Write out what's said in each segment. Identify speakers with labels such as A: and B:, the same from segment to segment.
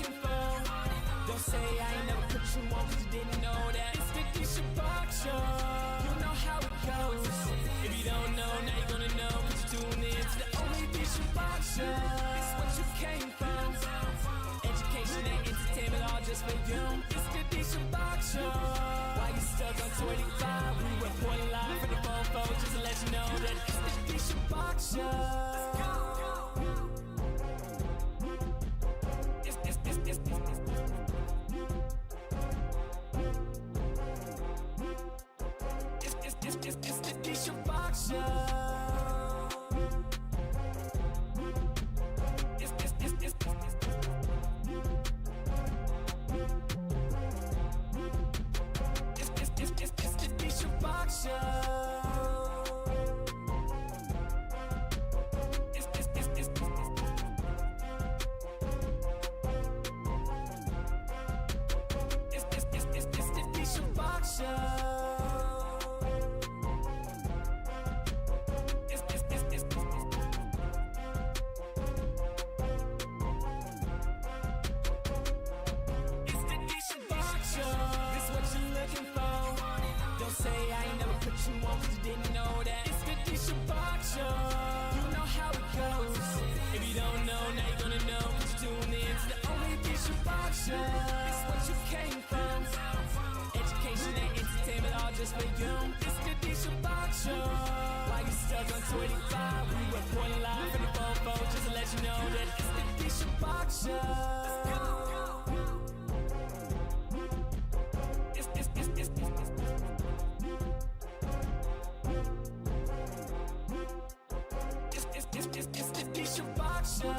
A: looking for. Don't say I ain't never put you on, cause you didn't know that. It's the Shabach show. You know how it goes. If you don't know, now you're gonna know, cause you tune in to the only Shabach show. It's what you came from. Education and entertainment all just for you. It's the Shabach show. Why you stuck on 25? We reporting live from the phone, just to let you know that it's the Shabach show. It's the Shabach show. Say I ain't never put you on, cause you didn't know that. It's the Shabach show. You know how it goes. If you don't know, now you're gonna know, cause you tune in to the only Shabach show. It's what you came from. Education and entertainment all just for you. It's the Shabach show. Why you stuck on 25? We reporting live from the phone, just to let you know that it's the Shabach show. It's the Shabach show.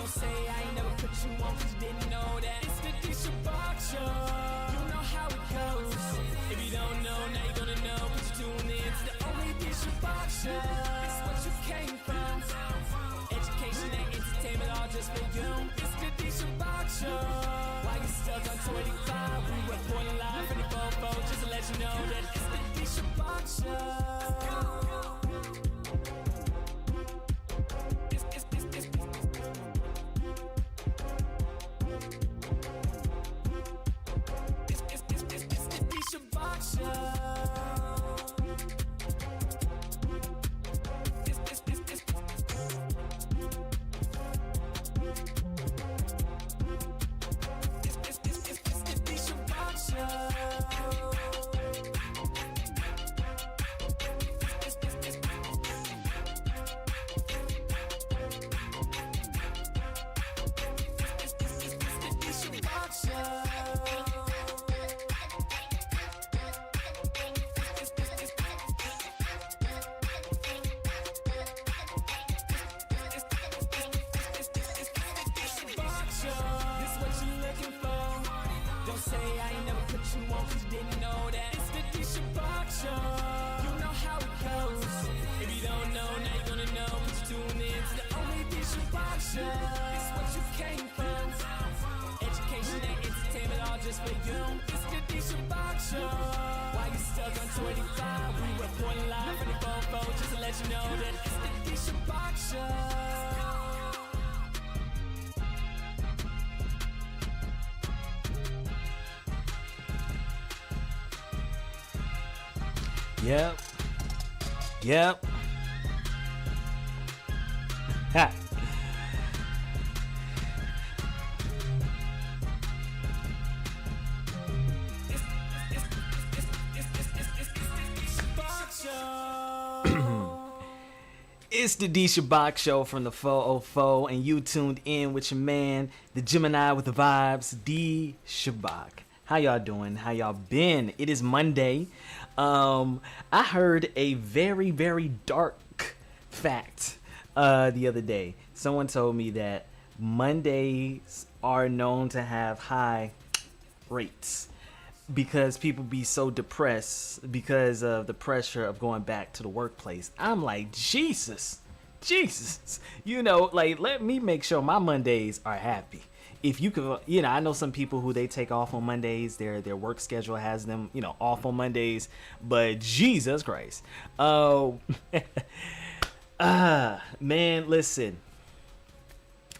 A: Say I ain't never put you on, cause you didn't know that. It's the Shabach show. You know how it goes. If you don't know, now you're gonna know, cause you tune in to the only Shabach show. It's what you came from. Education and entertainment all just for you. It's the Shabach show. Why you stuck on 25? We reporting live from the phone, just to let you know that it's the Shabach show. Say I ain't never put you on, cause you didn't know that. It's the Shabach show. You know how it goes. If you don't know, now you're gonna know, cause you tune in to the only Shabach show. It's what you came from. Education and entertainment all just for you. It's the Shabach show. Why you stuck on 25? We reporting live from the phone, just to let you know that it's the Shabach show.
B: Yep. Ha. It's the D Shabach show from the 404, and you tuned in with your man, the Gemini with the vibes, D Shabach. How y'all doing? How y'all been? It is Monday. I heard a very, very dark fact the other day. Someone told me that Mondays are known to have high rates because people be so depressed because of the pressure of going back to the workplace. I'm like, Jesus. Like, let me make sure my Mondays are happy. If you could, I know some people who they take off on Mondays. Their work schedule has them, off on Mondays. But Jesus Christ, man, listen.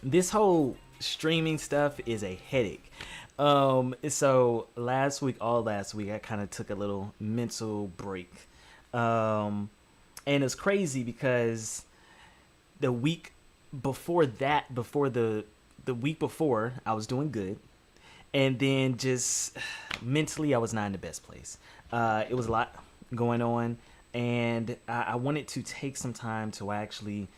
B: This whole streaming stuff is a headache. So all last week, I kind of took a little mental break. And it's crazy because the week before that, the week before, I was doing good, and then just mentally I was not in the best place. It was a lot going on, and I wanted to take some time to actually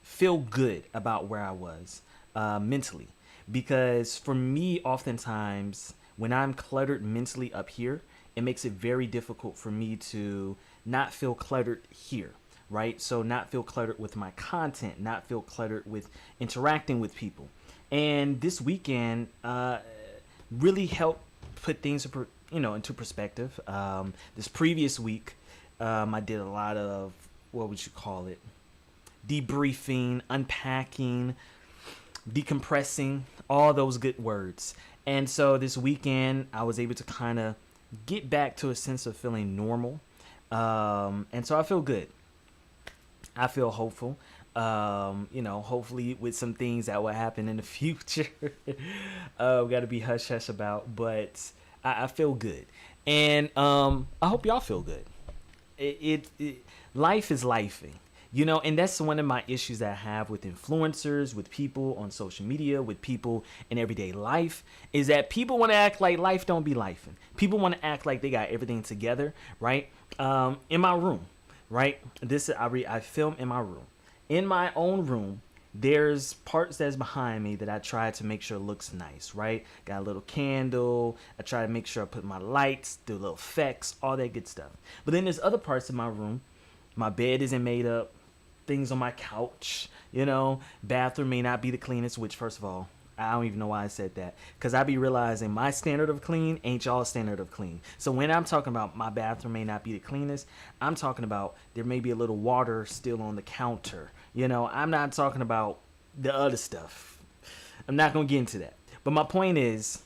B: feel good about where I was mentally, because for me, oftentimes when I'm cluttered mentally up here, it makes it very difficult for me to not feel cluttered here. Right? So not feel cluttered with my content, not feel cluttered with interacting with people. And this weekend really helped put things into perspective. This previous week, I did a lot of, what would you call it? Debriefing, unpacking, decompressing, all those good words. And so this weekend, I was able to kind of get back to a sense of feeling normal. And so I feel good. I feel hopeful, hopefully with some things that will happen in the future. We got to be hush hush about, but I feel good. And I hope y'all feel good. Life is lifing, and that's one of my issues that I have with influencers, with people on social media, with people in everyday life, is that people want to act like life don't be lifing. People want to act like they got everything together, right? In my room. Right? I film in my room. In my own room, there's parts that's behind me that I try to make sure looks nice, right? Got a little candle. I try to make sure I put my lights, do little effects, all that good stuff. But then there's other parts of my room. My bed isn't made up. Things on my couch, bathroom may not be the cleanest, which first of all, I don't even know why I said that, because I be realizing my standard of clean ain't y'all standard of clean. So when I'm talking about my bathroom may not be the cleanest, I'm talking about there may be a little water still on the counter. I'm not talking about the other stuff. I'm not going to get into that. But my point is,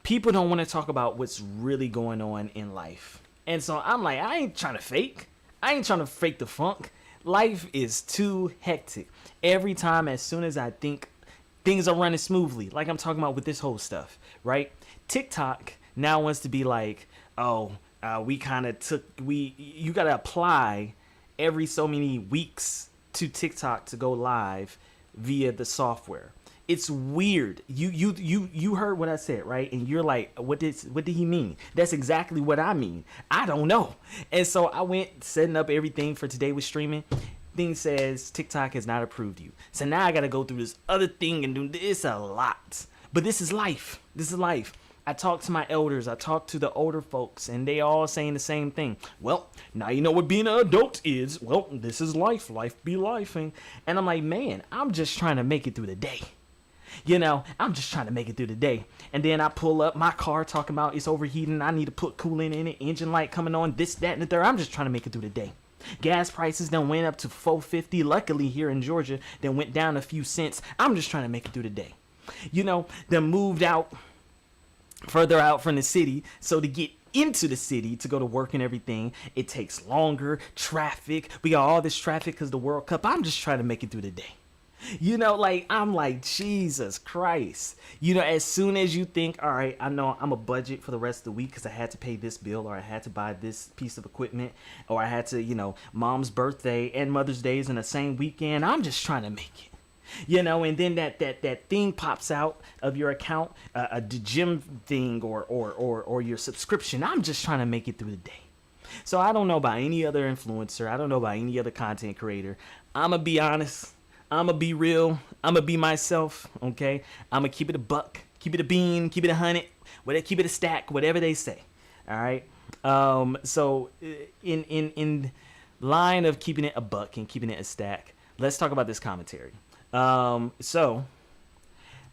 B: people don't want to talk about what's really going on in life. And so I'm like, I ain't trying to fake. I ain't trying to fake the funk. Life is too hectic. Every time, as soon as I think things are running smoothly, like I'm talking about with this whole stuff, right? TikTok now wants to be like, you got to apply every so many weeks to TikTok to go live via the software. It's weird. You heard what I said, right? And you're like, what did he mean? That's exactly what I mean. I don't know. And so I went setting up everything for Today with Streaming. Thing says TikTok has not approved you. So now I got to go through this other thing and do this a lot. But this is life. I talked to my elders. I talked to the older folks, and they all saying the same thing. Well, now you know what being an adult is. Well, this is life. Life be lifing. And I'm like, man, I'm just trying to make it through the day. I'm just trying to make it through the day. And then I pull up my car talking about it's overheating. I need to put coolant in it. Engine light coming on. This, that, and the third. I'm just trying to make it through the day. Gas prices done went up to $4.50. Luckily here in Georgia, then went down a few cents. I'm just trying to make it through the day. Then moved out further out from the city. So to get into the city to go to work and everything, it takes longer. Traffic. We got all this traffic because the World Cup. I'm just trying to make it through the day. I'm like, Jesus Christ. As soon as you think, all right, I know I'm a budget for the rest of the week because I had to pay this bill, or I had to buy this piece of equipment, or I had to, mom's birthday and Mother's Day is in the same weekend. I'm just trying to make it. And then that thing pops out of your account, a gym thing or your subscription. I'm just trying to make it through the day. So I don't know about any other influencer. I don't know about any other content creator. I'm going to be honest. I'm going to be real. I'm going to be myself, okay? I'm going to keep it a buck. keep it a bean, keep it 100, whatever, keep it a stack, whatever they say. All right. So in line of keeping it a buck and keeping it a stack, let's talk about this commentary. So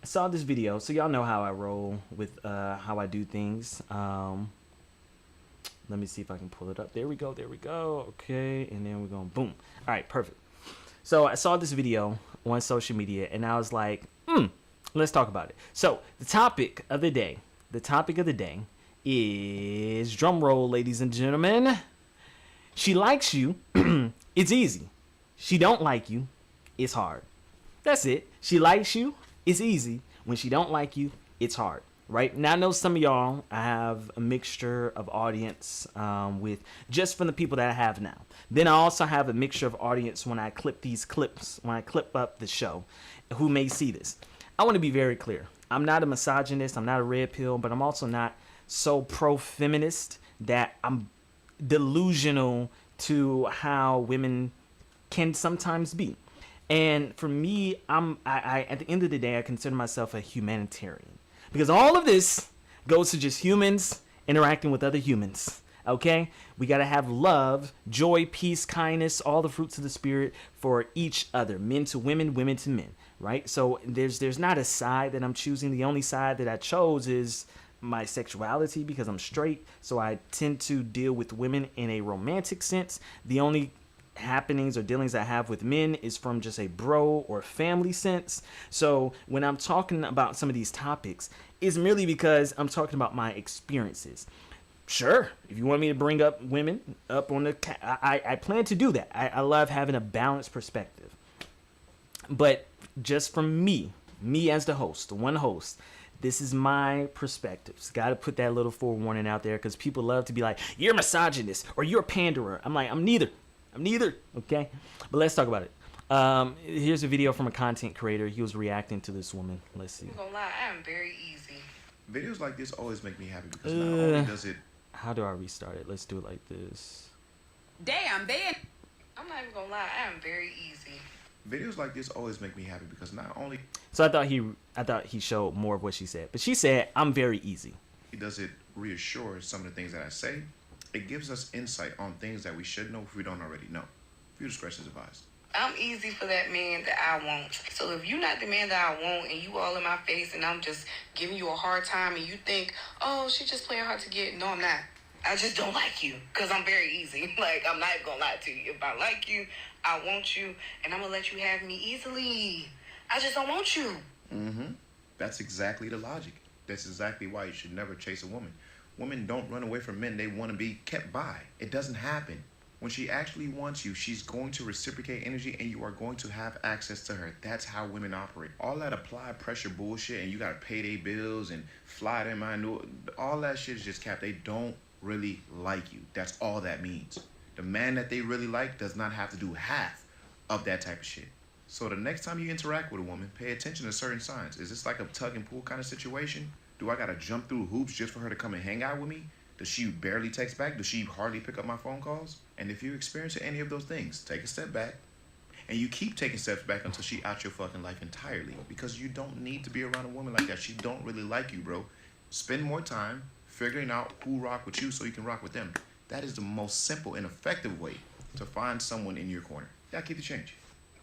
B: I saw this video, so y'all know how I roll with how I do things. Let me see if I can pull it up. There we go. Okay, and then we're going boom. All right, perfect. So I saw this video on social media, and I was like, let's talk about it. So the topic of the day is, drum roll, ladies and gentlemen. She likes you, it's easy. She don't like you, it's hard. That's it. She likes you, it's easy. When she don't like you, it's hard. Right now, I know some of y'all, I have a mixture of audience with just from the people that I have now. Then I also have a mixture of audience when I clip these clips, when I clip up the show, who may see this. I want to be very clear. I'm not a misogynist. I'm not a red pill, but I'm also not so pro-feminist that I'm delusional to how women can sometimes be. And for me, I at the end of the day, I consider myself a humanitarian. Because all of this goes to just humans interacting with other humans, okay? We got to have love, joy, peace, kindness, all the fruits of the spirit for each other, men to women, women to men, right? So there's not a side that I'm choosing. The only side that I chose is my sexuality because I'm straight, so I tend to deal with women in a romantic sense. The only happenings or dealings I have with men is from just a bro or family sense. So when I'm talking about some of these topics, it's merely because I'm talking about my experiences. Sure, if you want me to bring up women up on the I plan to do that. I love having a balanced perspective. But just from me as the host, the one host, this is my perspectives. Got to put that little forewarning out there because people love to be like, you're a misogynist or you're a panderer. I'm like, I'm neither, okay? But let's talk about it. Here's a video from a content creator. He was reacting to this woman. Let's see.
C: I'm gonna lie, I am very easy.
D: Videos like this always make me happy because not only does it...
B: How do I restart it? Let's do it like this.
C: Damn, man. I'm not even gonna lie, I am very easy.
D: Videos like this always make me happy because not only...
B: So I thought he showed more of what she said. But she said, I'm very easy.
D: does it reassure some of the things that I say, it gives us insight on things that we should know if we don't already know. Viewer discretion is advised.
C: I'm easy for that man that I want. So if you're not the man that I want and you all in my face and I'm just giving you a hard time and you think, oh, she just playing hard to get. No, I'm not. I just don't like you because I'm very easy. Like, I'm not even going to lie to you. If I like you, I want you, and I'm going to let you have me easily. I just don't want you.
D: Mm-hmm. That's exactly the logic. That's exactly why you should never chase a woman. Women don't run away from men. They want to be kept by. It doesn't happen. When she actually wants you, she's going to reciprocate energy and you are going to have access to her. That's how women operate. All that applied pressure bullshit and you got to pay their bills and fly them, I know, all that shit is just cap. They don't really like you. That's all that means. The man that they really like does not have to do half of that type of shit. So the next time you interact with a woman, pay attention to certain signs. Is this like a tug and pull kind of situation? Do I got to jump through hoops just for her to come and hang out with me? Does she barely text back? Does she hardly pick up my phone calls? And if you experience any of those things, take a step back. And you keep taking steps back until she out your fucking life entirely. Because you don't need to be around a woman like that. She don't really like you, bro. Spend more time figuring out who rock with you so you can rock with them. That is the most simple and effective way to find someone in your corner. Yeah, keep the change.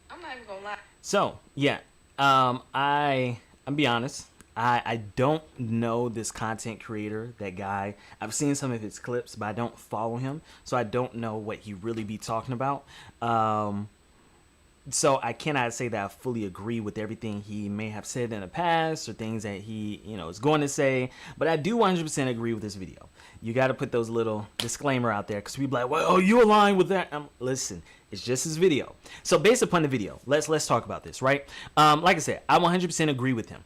C: I'm not even gonna lie.
B: So, yeah. I'll be honest. I don't know this content creator, that guy. I've seen some of his clips, but I don't follow him. So I don't know what he really be talking about. So I cannot say that I fully agree with everything he may have said in the past or things that he, is going to say. But I do 100% agree with this video. You got to put those little disclaimer out there because people be like, well, oh, you align with that. Listen, it's just his video. So based upon the video, let's talk about this, right? Like I said, I 100% agree with him.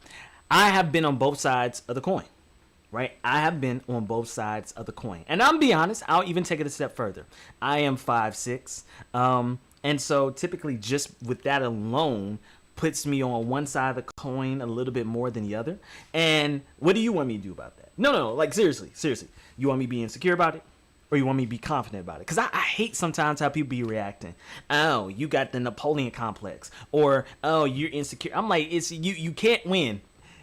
B: I have been on both sides of the coin, right? I have been on both sides of the coin. And I'm be honest, I'll even take it a step further. I am 5'6". And so typically just with that alone puts me on one side of the coin a little bit more than the other. And what do you want me to do about that? No, like seriously. You want me to be insecure about it? Or you want me to be confident about it? Because I hate sometimes how people be reacting. Oh, you got the Napoleon complex. Or, oh, you're insecure. I'm like, you can't win.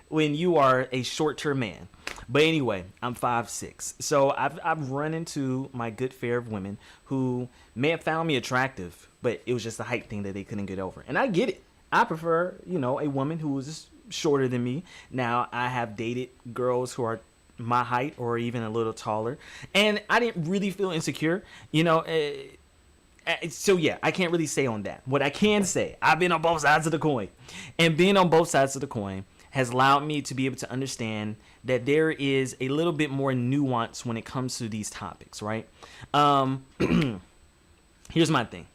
B: when you are a short-term man. But anyway, I'm 5'6". So I've run into my good fair of women who may have found me attractive, but it was just a height thing that they couldn't get over. And I get it. I prefer, a woman who is shorter than me. Now, I have dated girls who are my height or even a little taller, and I didn't really feel insecure, so yeah, I can't really say on that. What I can say, I've been on both sides of the coin, and being on both sides of the coin has allowed me to be able to understand that there is a little bit more nuance when it comes to these topics, right? Here's my thing.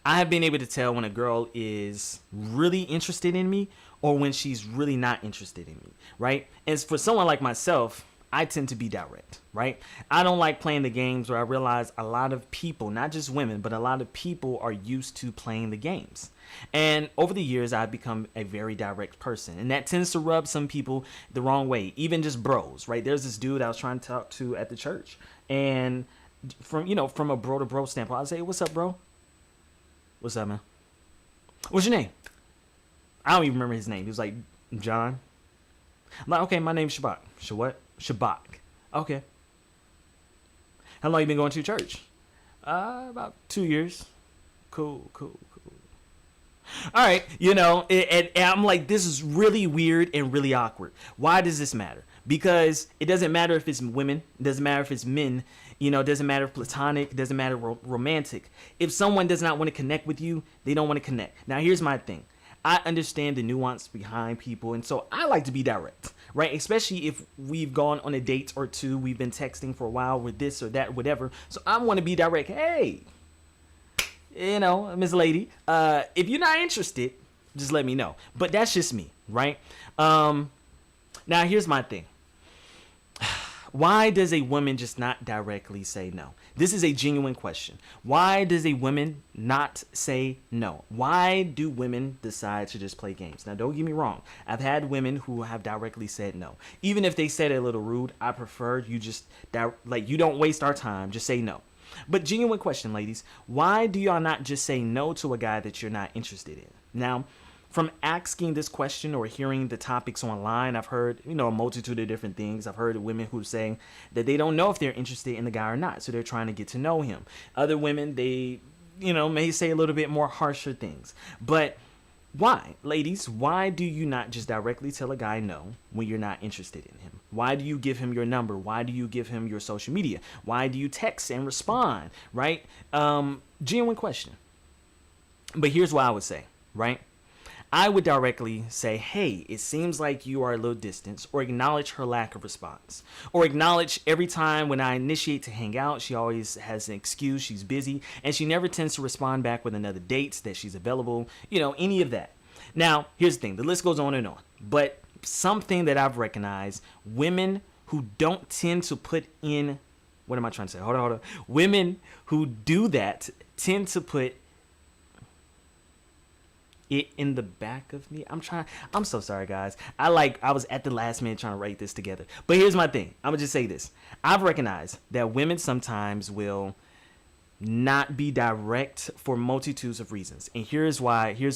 B: I have been able to tell when a girl is really interested in me or when she's really not interested in me, right? And for someone like myself, I tend to be direct, right? I don't like playing the games where I realize a lot of people, not just women, but a lot of people are used to playing the games. And over the years, I've become a very direct person. And that tends to rub some people the wrong way, even just bros, right? There's this dude I was trying to talk to at the church. And from a bro to bro standpoint, I'd say, what's up, bro? What's up, man? What's your name? I don't even remember his name. He was like, John. I'm like, okay, my name's Shabach. What? Shabach. Okay. How long you been going to church? About 2 years. Cool. All right, and I'm like, this is really weird and really awkward. Why does this matter? Because it doesn't matter if it's women, it doesn't matter if it's men, it doesn't matter if platonic, it doesn't matter romantic. If someone does not want to connect with you, they don't want to connect. Now, here's my thing. I understand the nuance behind people, and so I like to be direct, right? Especially if we've gone on a date or two, we've been texting for a while with this or that, whatever. So I want to be direct. Hey, Miss Lady, if you're not interested, just let me know. But that's just me, right? Now, here's my thing. Why does a woman just not directly say no? This is a genuine question. Why does a woman not say no? Why do women decide to just play games? Now, don't get me wrong. I've had women who have directly said no. Even if they said it a little rude, I prefer you just, you don't waste our time. Just say no. But genuine question, ladies. Why do y'all not just say no to a guy that you're not interested in? Now, from asking this question or hearing the topics online, I've heard, a multitude of different things. I've heard of women who are saying that they don't know if they're interested in the guy or not, so they're trying to get to know him. Other women, they, may say a little bit more harsher things. But why, ladies, why do you not just directly tell a guy no when you're not interested in him? Why do you give him your number? Why do you give him your social media? Why do you text and respond, right? Genuine question. But here's what I would say, right? I would directly say, hey, it seems like you are a little distant, or acknowledge her lack of response, or acknowledge every time when I initiate to hang out, she always has an excuse, she's busy, and she never tends to respond back with another date that she's available, any of that. Now, here's the thing, the list goes on and on, but something that I've recognized, women who don't tend to put in, what am I trying to say? Hold on. Women who do that tend to put it in the back of me. I'm so sorry, guys. I was at the last minute trying to write this together. But here's my thing. I'm gonna just say this. I've recognized that women sometimes will not be direct for multitudes of reasons. And here's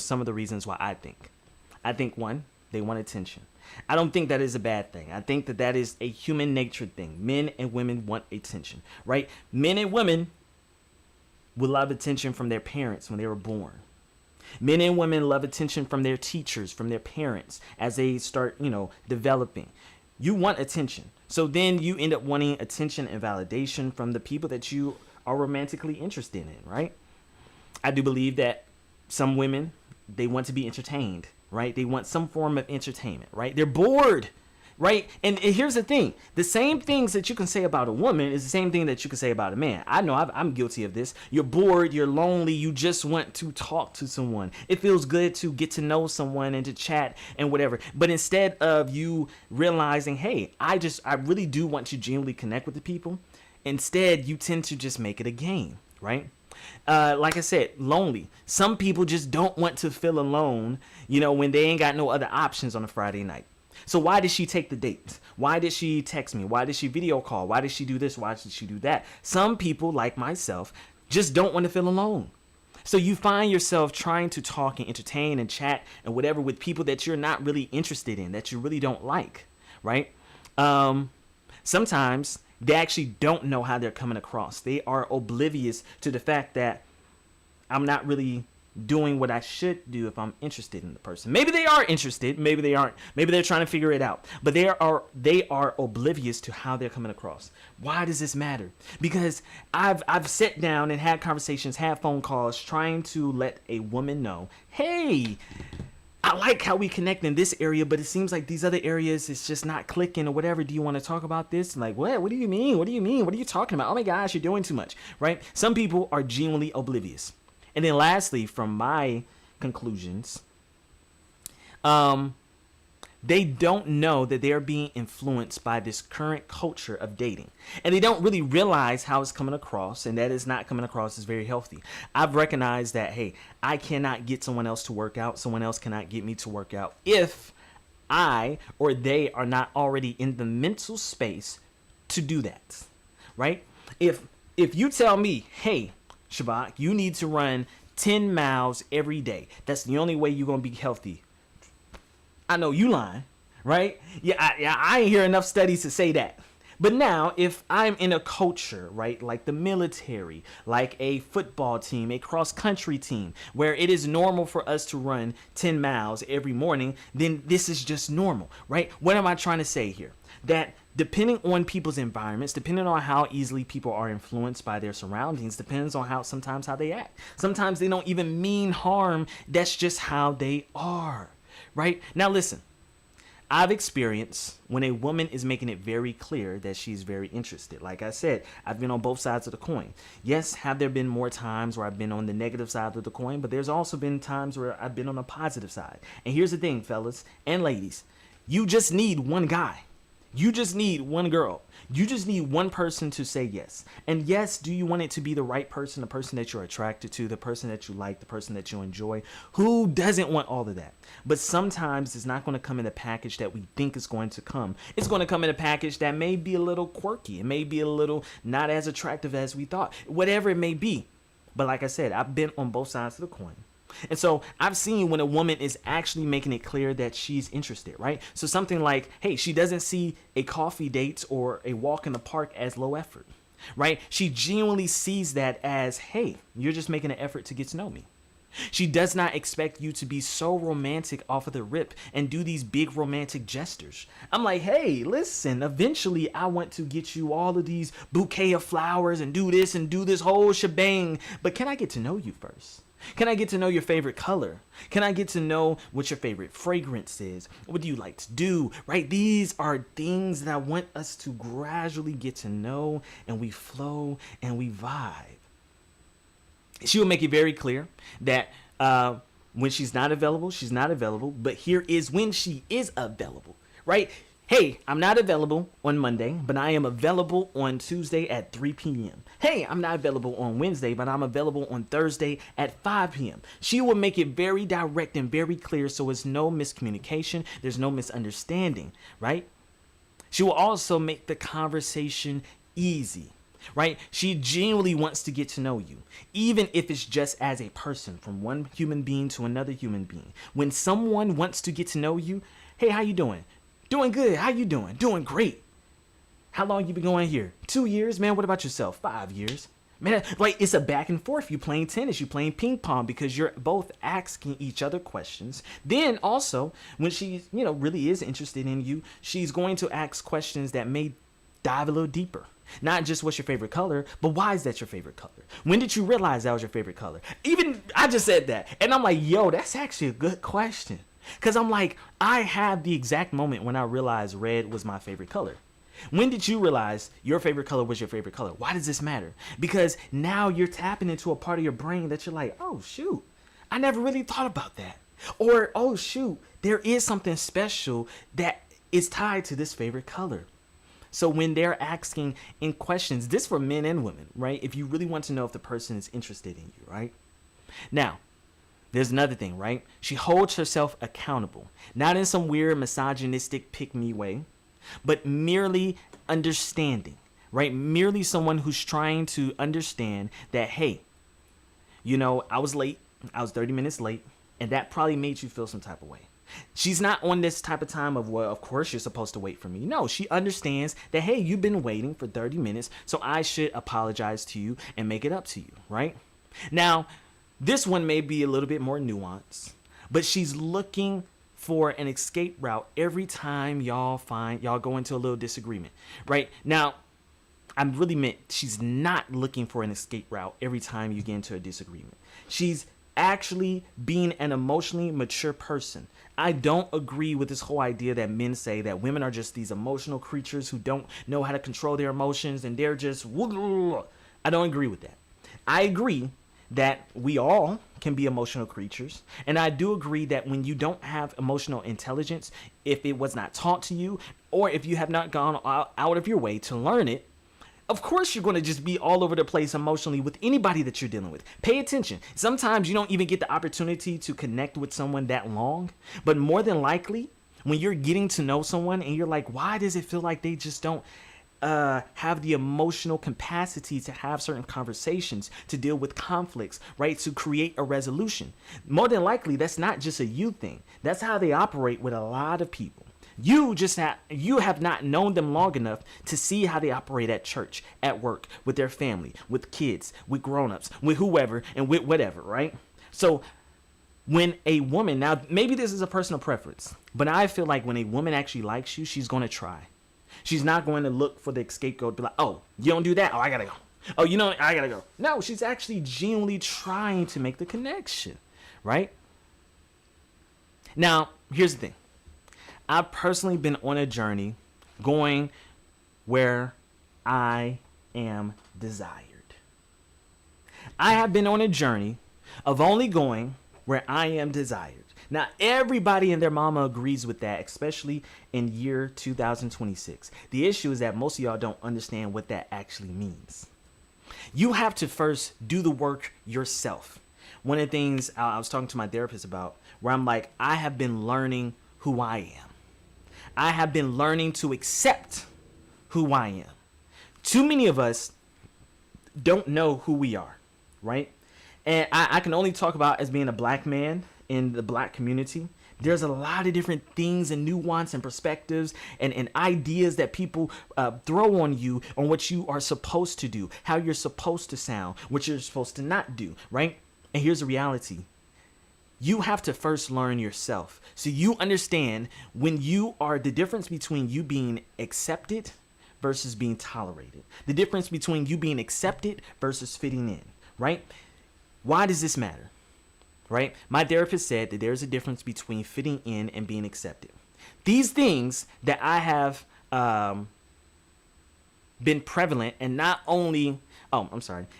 B: some of the reasons why I think. I think, one, they want attention. I don't think that is a bad thing. I think that is a human nature thing. Men and women want attention, right? Men and women will love attention from their parents when they were born. Men and women love attention from their teachers, from their parents as they start, developing. You want attention. So then you end up wanting attention and validation from the people that you are romantically interested in, right? I do believe that some women, they want to be entertained, right? They want some form of entertainment, right? They're bored, right? And here's the thing. The same things that you can say about a woman is the same thing that you can say about a man. I know I'm guilty of this. You're bored, you're lonely, you just want to talk to someone. It feels good to get to know someone and to chat and whatever. But instead of you realizing, hey, I really do want to genuinely connect with the people, instead you tend to just make it a game, right? Like I said, lonely. Some people just don't want to feel alone, when they ain't got no other options on a Friday night. So why did she take the date? Why did she text me? Why did she video call? Why did she do this? Why did she do that? Some people, like myself, just don't want to feel alone. So you find yourself trying to talk and entertain and chat and whatever with people that you're not really interested in, that you really don't like, right? Sometimes they actually don't know how they're coming across. They are oblivious to the fact that I'm not really doing what I should do if I'm interested in the person. Maybe they are interested, maybe they aren't. Maybe they're trying to figure it out. But they are oblivious to how they're coming across. Why does this matter? Because I've sat down and had conversations, had phone calls trying to let a woman know, "Hey, I like how we connect in this area, but it seems like these other areas it's just not clicking or whatever. Do you want to talk about this?" Like, what? What do you mean? What do you mean? What are you talking about? Oh my gosh, you're doing too much, right? Some people are genuinely oblivious. And then lastly, from my conclusions, they don't know that they're being influenced by this current culture of dating. And they don't really realize how it's coming across, and that is not coming across as very healthy. I've recognized that, hey, I cannot get someone else to work out. Someone else cannot get me to work out if I or they are not already in the mental space to do that, right? If you tell me, hey, Shabach, you need to run 10 miles every day. That's the only way you're going to be healthy. I know you lying, right? Yeah, I ain't hear enough studies to say that. But now, if I'm in a culture, right, like the military, like a football team, a cross-country team, where it is normal for us to run 10 miles every morning, then this is just normal, right? What am I trying to say here? That depending on people's environments, depending on how easily people are influenced by their surroundings, depends on sometimes how they act. Sometimes they don't even mean harm. That's just how they are, right? Now listen, I've experienced when a woman is making it very clear that she's very interested. Like I said, I've been on both sides of the coin. Yes, have there been more times where I've been on the negative side of the coin, but there's also been times where I've been on the positive side. And here's the thing, fellas and ladies, you just need one guy. You just need one girl. You just need one person to say yes. And yes, do you want it to be the right person, the person that you're attracted to, the person that you like, the person that you enjoy? Who doesn't want all of that? But sometimes it's not going to come in the package that we think it's going to come. It's going to come in a package that may be a little quirky. It may be a little not as attractive as we thought. Whatever it may be. But like I said, I've been on both sides of the coin. And so I've seen when a woman is actually making it clear that she's interested, right? So something like, hey, she doesn't see a coffee date or a walk in the park as low effort, right? She genuinely sees that as, hey, you're just making an effort to get to know me. She does not expect you to be so romantic off of the rip and do these big romantic gestures. I'm like, hey, listen, eventually I want to get you all of these bouquet of flowers and do this whole shebang. But can I get to know you first? Can I get to know your favorite color? Can I get to know what your favorite fragrance is? What do you like to do? Right? These are things that I want us to gradually get to know, and we flow and we vibe. She will make it very clear that when she's not available, she's not available. But here is when she is available, right? Hey, I'm not available on Monday, but I am available on Tuesday at 3 p.m. Hey, I'm not available on Wednesday, but I'm available on Thursday at 5 p.m. She will make it very direct and very clear so it's no miscommunication. There's no misunderstanding, right? She will also make the conversation easy, right? She genuinely wants to get to know you, even if it's just as a person, from one human being to another human being. When someone wants to get to know you, hey, how you doing? Doing good. How you doing? Doing great. How long you been going here? 2 years, man. What about yourself? 5 years. Man, like it's a back and forth. You playing tennis, you playing ping pong because you're both asking each other questions. Then also, when she, really is interested in you, she's going to ask questions that may dive a little deeper. Not just what's your favorite color, but why is that your favorite color? When did you realize that was your favorite color? Even I just said that. And I'm like, yo, that's actually a good question. Because I'm like, I had the exact moment when I realized red was my favorite color. When did you realize your favorite color was your favorite color? Why does this matter? Because now you're tapping into a part of your brain that you're like, oh, shoot, I never really thought about that. Or, oh, shoot, there is something special that is tied to this favorite color. So when they're asking in questions, this for men and women, right? If you really want to know if the person is interested in you, right? Now, there's another thing, right? She holds herself accountable, not in some weird misogynistic pick-me way, but merely understanding, right? Merely someone who's trying to understand that, hey, I was late. I was 30 minutes late. And that probably made you feel some type of way. She's not on this type of time of, well, of course you're supposed to wait for me. No, she understands that, hey, you've been waiting for 30 minutes, so I should apologize to you and make it up to you, right? Now, this one may be a little bit more nuanced, but she's looking for an escape route every time y'all go into a little disagreement, right? Now, I really meant she's not looking for an escape route every time you get into a disagreement. She's actually being an emotionally mature person. I don't agree with this whole idea that men say that women are just these emotional creatures who don't know how to control their emotions and they're just... I don't agree with that. I agree that we all can be emotional creatures. And I do agree that when you don't have emotional intelligence, if it was not taught to you, or if you have not gone out of your way to learn it, of course you're going to just be all over the place emotionally with anybody that you're dealing with. Pay attention. Sometimes you don't even get the opportunity to connect with someone that long. But more than likely, when you're getting to know someone and you're like, why does it feel like they just don't have the emotional capacity to have certain conversations, to deal with conflicts, right? To create a resolution. More than likely, that's not just a you thing. That's how they operate with a lot of people. You have not known them long enough to see how they operate at church, at work, with their family, with kids, with grown-ups, with whoever, and with whatever, right? So when a woman, now maybe this is a personal preference, but I feel like when a woman actually likes you, she's going to try. She's not going to look for the scapegoat, be like, oh, you don't do that? Oh, I gotta go. Oh, I gotta go. No, she's actually genuinely trying to make the connection, right? Now, here's the thing. I've personally been on a journey going where I am desired. I have been on a journey of only going where I am desired. Now, everybody and their mama agrees with that, especially in year 2026. The issue is that most of y'all don't understand what that actually means. You have to first do the work yourself. One of the things I was talking to my therapist about, where I'm like, I have been learning who I am. I have been learning to accept who I am. Too many of us don't know who we are, right? And I can only talk about as being a black man in the black community. There's a lot of different things and nuance and perspectives and ideas that people throw on you on what you are supposed to do, how you're supposed to sound, what you're supposed to not do, right? And here's the reality. You have to first learn yourself. So you understand when you are the difference between you being accepted versus being tolerated. The difference between you being accepted versus fitting in, right? Why does this matter? Right? My therapist said that there's a difference between fitting in and being accepted. These things that I have been prevalent and not only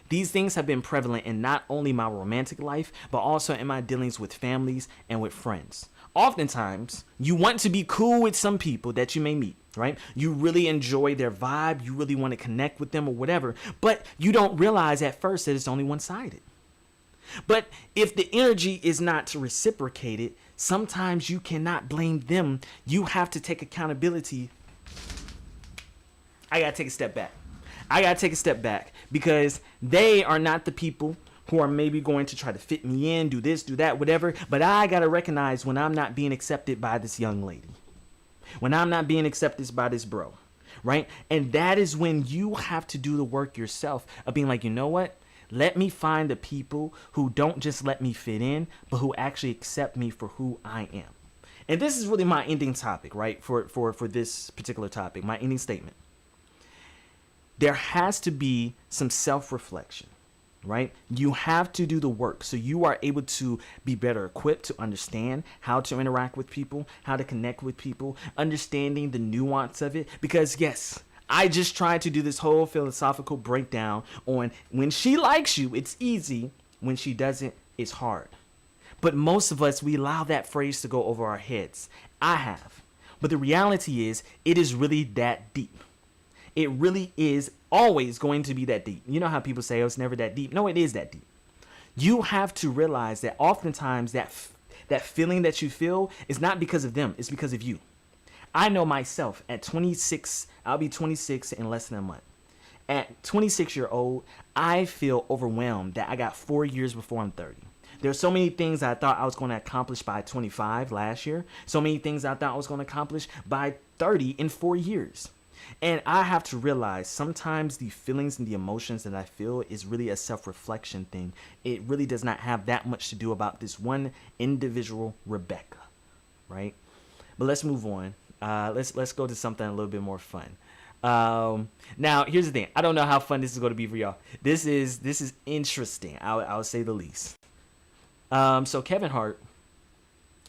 B: these things have been prevalent in not only my romantic life, but also in my dealings with families and with friends. Oftentimes, you want to be cool with some people that you may meet, right? You really enjoy their vibe. You really want to connect with them or whatever, but you don't realize at first that it's only one-sided. But if the energy is not reciprocated, sometimes you cannot blame them. You have to take accountability. I got to take a step back because they are not the people who are maybe going to try to fit me in, do this, do that, whatever. But I got to recognize when I'm not being accepted by this young lady, when I'm not being accepted by this bro, right? And that is when you have to do the work yourself of being like, you know what? Let me find the people who don't just let me fit in, but who actually accept me for who I am. And this is really my ending topic, right? For this particular topic, my ending statement. There has to be some self-reflection, right? You have to do the work so you are able to be better equipped to understand how to interact with people, how to connect with people, understanding the nuance of it. Because yes, I just tried to do this whole philosophical breakdown on when she likes you, it's easy. When she doesn't, it's hard. But most of us, we allow that phrase to go over our heads. I have. But the reality is, it is really that deep. It really is always going to be that deep. You know how people say, oh, it's never that deep. No, it is that deep. You have to realize that oftentimes that feeling that you feel is not because of them. It's because of you. I know myself at 26, I'll be 26 in less than a month. At 26-year-old, I feel overwhelmed that I got 4 years before I'm 30. There's so many things I thought I was going to accomplish by 25 last year. So many things I thought I was going to accomplish by 30 in 4 years. And I have to realize sometimes the feelings and the emotions that I feel is really a self-reflection thing. It really does not have that much to do about this one individual, Rebecca, right? But let's move on. Let's go to something a little bit more fun. Now here's the thing. I don't know how fun this is going to be for y'all. This is interesting. I'll say the least. So Kevin Hart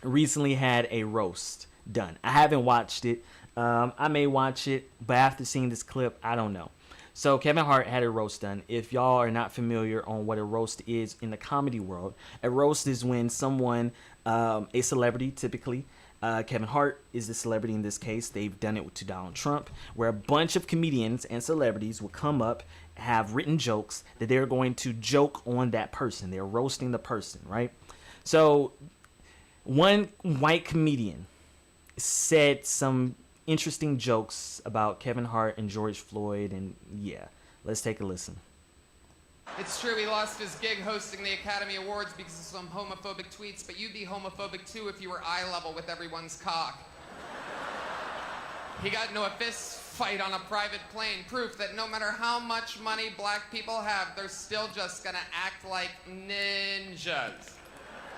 B: recently had a roast done. I haven't watched it. I may watch it, but after seeing this clip, I don't know. So Kevin Hart had a roast done. If y'all are not familiar on what a roast is in the comedy world, a roast is when someone, a celebrity typically, Kevin Hart is the celebrity in this case. They've done it to Donald Trump, where a bunch of comedians and celebrities will come up, have written jokes that they're going to joke on that person. They're roasting the person, right? So one white comedian said some interesting jokes about Kevin Hart and George Floyd, and yeah, let's take a listen.
E: It's true he lost his gig hosting the Academy Awards because of some homophobic tweets, but you'd be homophobic too if you were eye level with everyone's cock. He got into a fist fight on a private plane, proof that no matter how much money black people have, they're still just gonna act like ninjas.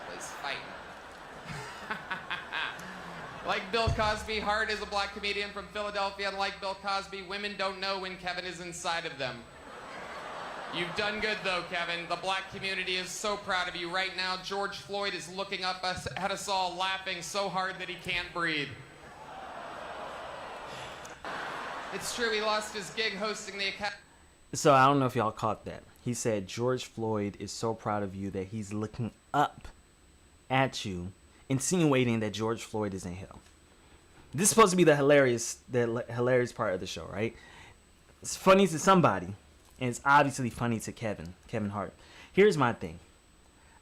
E: Please fight. Like Bill Cosby, Hart is a black comedian from Philadelphia, and like Bill Cosby, women don't know when Kevin is inside of them. You've done good though, Kevin. The black community is so proud of you. Right now, George Floyd is looking up at us all, laughing so hard that he can't breathe. It's true he lost his gig hosting the Academy.
B: So I don't know if y'all caught that. He said George Floyd is so proud of you that he's looking up at you, insinuating that George Floyd is in hell. This is supposed to be the hilarious part of the show, right? It's funny to somebody, and it's obviously funny to Kevin Hart. Here's my thing.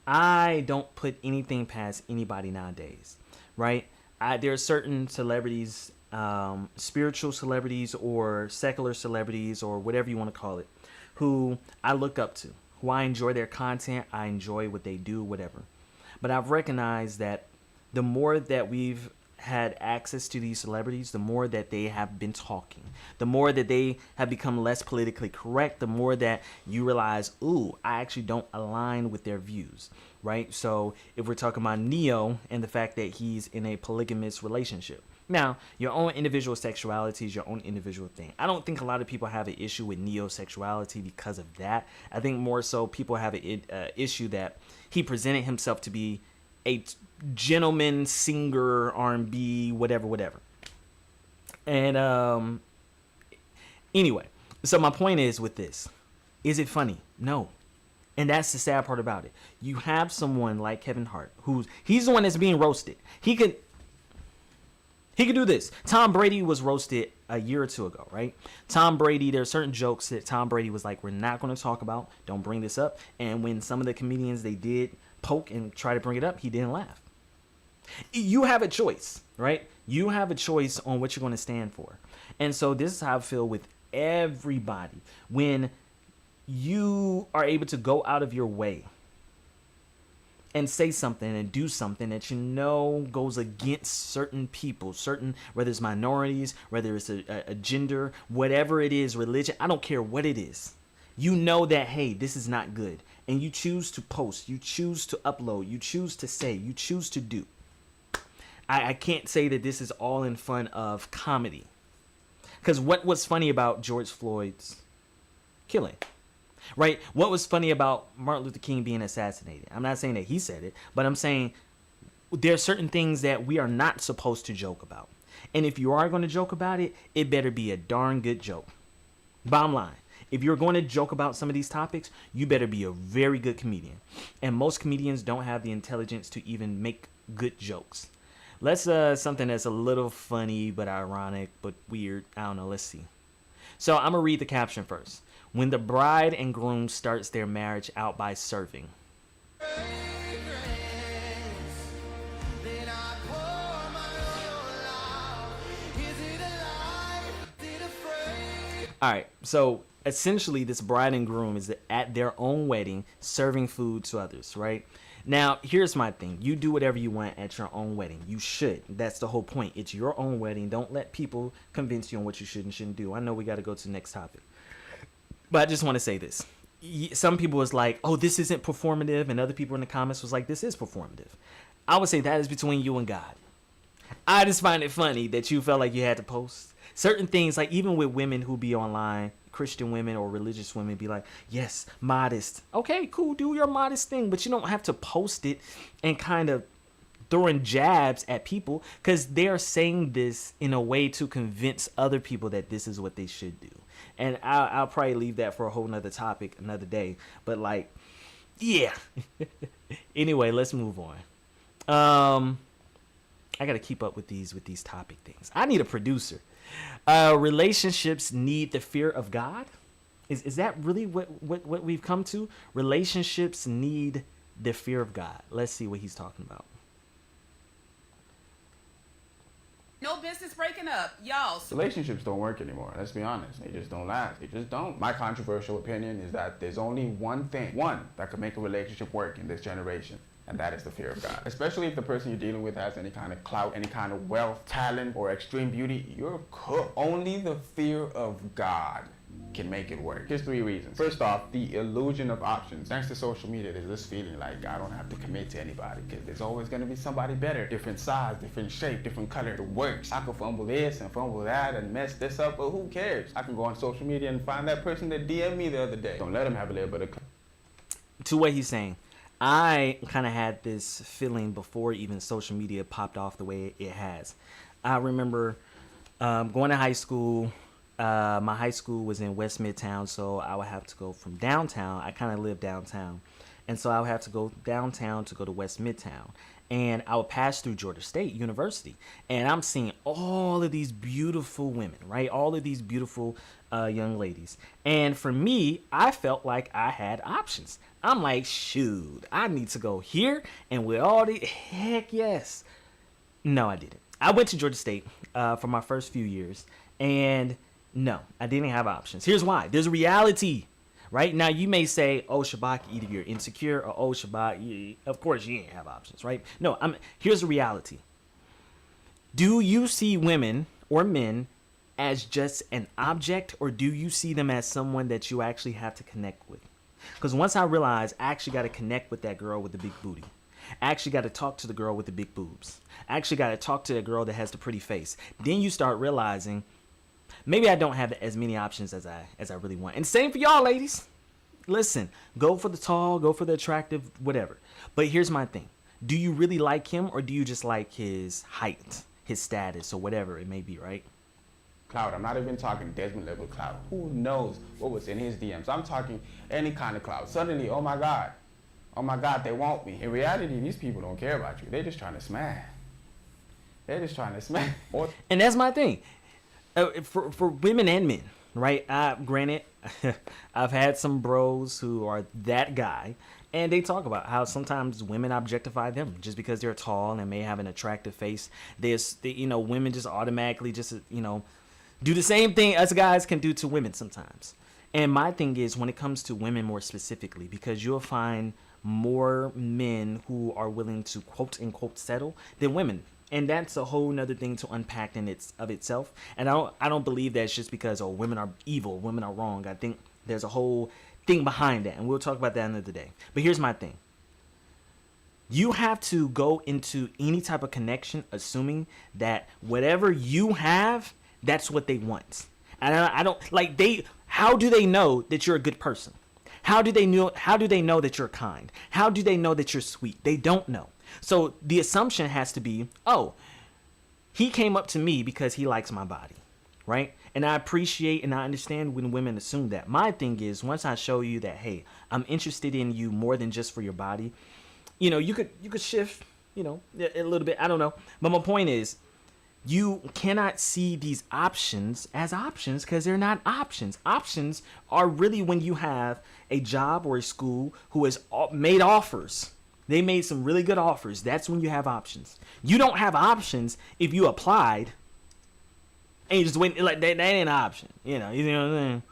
B: I don't put anything past anybody nowadays, right? There are certain celebrities, spiritual celebrities or secular celebrities or whatever you want to call it, who I look up to, who I enjoy their content, I enjoy what they do, whatever. But I've recognized that the more that we've had access to these celebrities, the more that they have been talking, the more that they have become less politically correct, the more that you realize, ooh, I actually don't align with their views, right? So if we're talking about Neo and the fact that he's in a polygamous relationship. Now, your own individual sexuality is your own individual thing. I don't think a lot of people have an issue with Neo's sexuality because of that. I think more so people have an issue that he presented himself to be a gentleman, singer, R&B, whatever. And anyway, so my point is with this, is it funny? No. And that's the sad part about it. You have someone like Kevin Hart, he's the one that's being roasted. He could do this. Tom Brady was roasted a year or two ago, right? Tom Brady, there are certain jokes that Tom Brady was like, we're not going to talk about. Don't bring this up. And when some of the comedians, they did poke and try to bring it up, he didn't laugh. You have a choice, right? You have a choice on what you're going to stand for. And so this is how I feel with everybody. When you are able to go out of your way and say something and do something that you know goes against certain people, whether it's minorities, whether it's a gender, whatever it is, religion, I don't care what it is. You know that, hey, this is not good. And you choose to post, you choose to upload, you choose to say, you choose to do. I can't say that this is all in fun of comedy. Because what was funny about George Floyd's killing? Right? What was funny about Martin Luther King being assassinated? I'm not saying that he said it, but I'm saying there are certain things that we are not supposed to joke about. And if you are going to joke about it, it better be a darn good joke. Bottom line, if you're going to joke about some of these topics, you better be a very good comedian. And most comedians don't have the intelligence to even make good jokes. Let's something that's a little funny but ironic but weird. I don't know. Let's see. So I'm going to read the caption first. When the bride and groom starts their marriage out by serving. All right. So essentially this bride and groom is at their own wedding serving food to others, right? Now, here's my thing. You do whatever you want at your own wedding. You should. That's the whole point. It's your own wedding. Don't let people convince you on what you should and shouldn't do. I know we got to go to the next topic. But I just want to say this. Some people was like, oh, this isn't performative. And other people in the comments was like, this is performative. I would say that is between you and God. I just find it funny that you felt like you had to post certain things, like even with women who be online, Christian women or religious women, be like, yes, modest. Okay, cool, do your modest thing, but you don't have to post it and kind of throwing jabs at people, because they're saying this in a way to convince other people that this is what they should do. And I'll probably leave that for a whole nother topic another day. But like, yeah. Anyway, let's move on. I gotta keep up with these topic things. I need a producer. Relationships need the fear of God. Is that really what we've come to? Relationships need the fear of God. Let's see what he's talking about.
F: No business breaking up, y'all.
G: Relationships don't work anymore. Let's be honest. They just don't last. They just don't. My controversial opinion is that there's only one that can make a relationship work in this generation. And that is the fear of God. Especially if the person you're dealing with has any kind of clout, any kind of wealth, talent, or extreme beauty, you're cooked. Only the fear of God can make it work. Here's 3 reasons. First off, the illusion of options. Thanks to social media, there's this feeling like I don't have to commit to anybody because there's always going to be somebody better. Different size, different shape, different color. It works. I can fumble this and fumble that and mess this up, but who cares? I can go on social media and find that person that DM'd me the other day. Don't let them have a little bit of...
B: To what he's saying, I kind of had this feeling before even social media popped off the way it has. I remember going to high school. My high school was in West Midtown, so I would have to go from downtown. I kind of lived downtown. And so I would have to go downtown to go to West Midtown. And I would pass through Georgia State University. And I'm seeing all of these beautiful women, right? All of these beautiful young ladies. And for me, I felt like I had options. I'm like, shoot, I need to go here. And with all the, heck yes. No, I didn't. I went to Georgia State for my first few years. And no, I didn't have options. Here's why. There's a reality. Right now, you may say, "Oh, Shabach, either you're insecure, or oh, Shabach, of course you ain't have options, right?" No, here's the reality. Do you see women or men as just an object, or do you see them as someone that you actually have to connect with? Because once I realized I actually got to connect with that girl with the big booty, I actually got to talk to the girl with the big boobs, I actually got to talk to the girl that has the pretty face. Then you start realizing, maybe I don't have as many options as I really want. And same for y'all, ladies. Listen, go for the tall, go for the attractive, whatever. But here's my thing. Do you really like him, or do you just like his height, his status, or whatever it may be, right?
G: Cloud. I'm not even talking Desmond level cloud. Who knows what was in his DMs? I'm talking any kind of cloud. Suddenly, oh my God, they want me. In reality, these people don't care about you. They're just trying to smash. They're just trying to smash.
B: And that's my thing. For women and men, right? Granted, I've had some bros who are that guy, and they talk about how sometimes women objectify them just because they're tall and may have an attractive face. Women just automatically do the same thing as guys can do to women sometimes. And my thing is, when it comes to women more specifically, because you'll find more men who are willing to quote unquote settle than women. And that's a whole nother thing to unpack in itself. And I don't believe that it's just because, oh, women are evil, women are wrong. I think there's a whole thing behind that, and we'll talk about that another day. But here's my thing. You have to go into any type of connection assuming that whatever you have, that's what they want. And I don't like how do they know that you're a good person? How do they know that you're kind? How do they know that you're sweet? They don't know. So the assumption has to be, oh, he came up to me because he likes my body, right? And I appreciate and I understand when women assume that. My thing is, once I show you that, hey, I'm interested in you more than just for your body, you could shift, a little bit. I don't know. But my point is, you cannot see these options as options because they're not options. Options are really when you have a job or a school who has made offers. They made some really good offers. That's when you have options. You don't have options if you applied and you just went like that ain't an option. You know what I'm saying?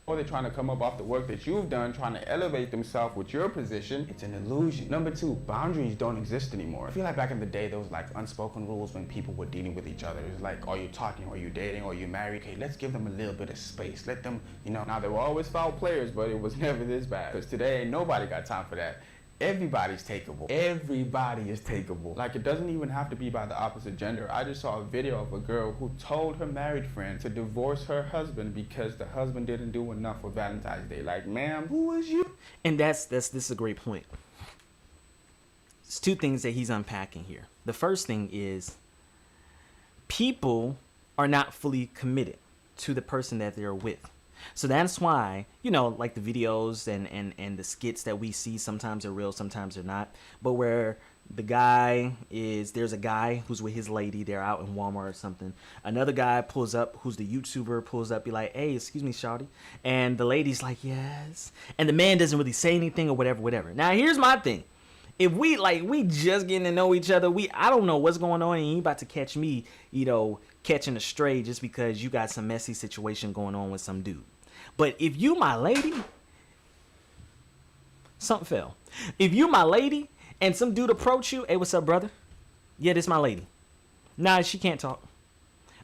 G: or they're trying to come up off the work that you've done, trying to elevate themselves with your position. It's an illusion. Number two, boundaries don't exist anymore. I feel like back in the day, there was like unspoken rules when people were dealing with each other. It's like, are you talking, are you dating, are you married? Okay, let's give them a little bit of space. Let them, now there were always foul players, but it was never this bad. Because today, ain't nobody got time for that. Everybody's takeable. Everybody is takeable. Like, it doesn't even have to be by the opposite gender. I just saw a video of a girl who told her married friend to divorce her husband because the husband didn't do enough for Valentine's Day. Like, ma'am, who is you?
B: And this is a great point. It's two things that he's unpacking here. The first thing is people are not fully committed to the person that they're with. So that's why, like the videos and the skits that we see, sometimes they're real, sometimes they're not. But where there's a guy who's with his lady, they're out in Walmart or something. Another guy pulls up, who's the YouTuber, pulls up, be like, hey, excuse me, shawty. And the lady's like, yes. And the man doesn't really say anything or whatever. Now, here's my thing. If we just getting to know each other, I don't know what's going on, and you about to catch me, catching a stray just because you got some messy situation going on with some dude. But if you my lady, something fell. If you my lady and some dude approach you, hey, what's up, brother? Yeah, this my lady. Nah, she can't talk.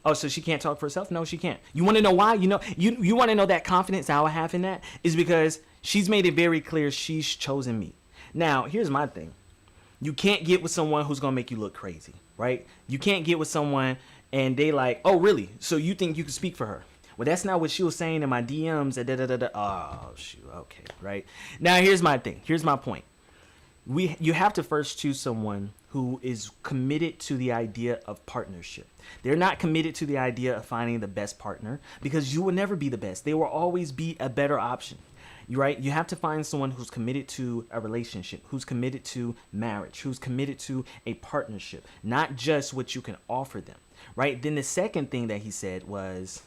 B: Oh, so she can't talk for herself? No, she can't. You want to know why? You want to know that confidence I have in that is because she's made it very clear she's chosen me. Now, here's my thing. You can't get with someone who's going to make you look crazy, right? You can't get with someone and they like, oh, really? So you think you can speak for her? Well, that's not what she was saying in my DMs. Oh, shoot. Okay, right? Now, here's my thing. Here's my point. You have to first choose someone who is committed to the idea of partnership. They're not committed to the idea of finding the best partner because you will never be the best. They will always be a better option. Right? You have to find someone who's committed to a relationship, who's committed to marriage, who's committed to a partnership, not just what you can offer them. Right? Then the second thing that he said was,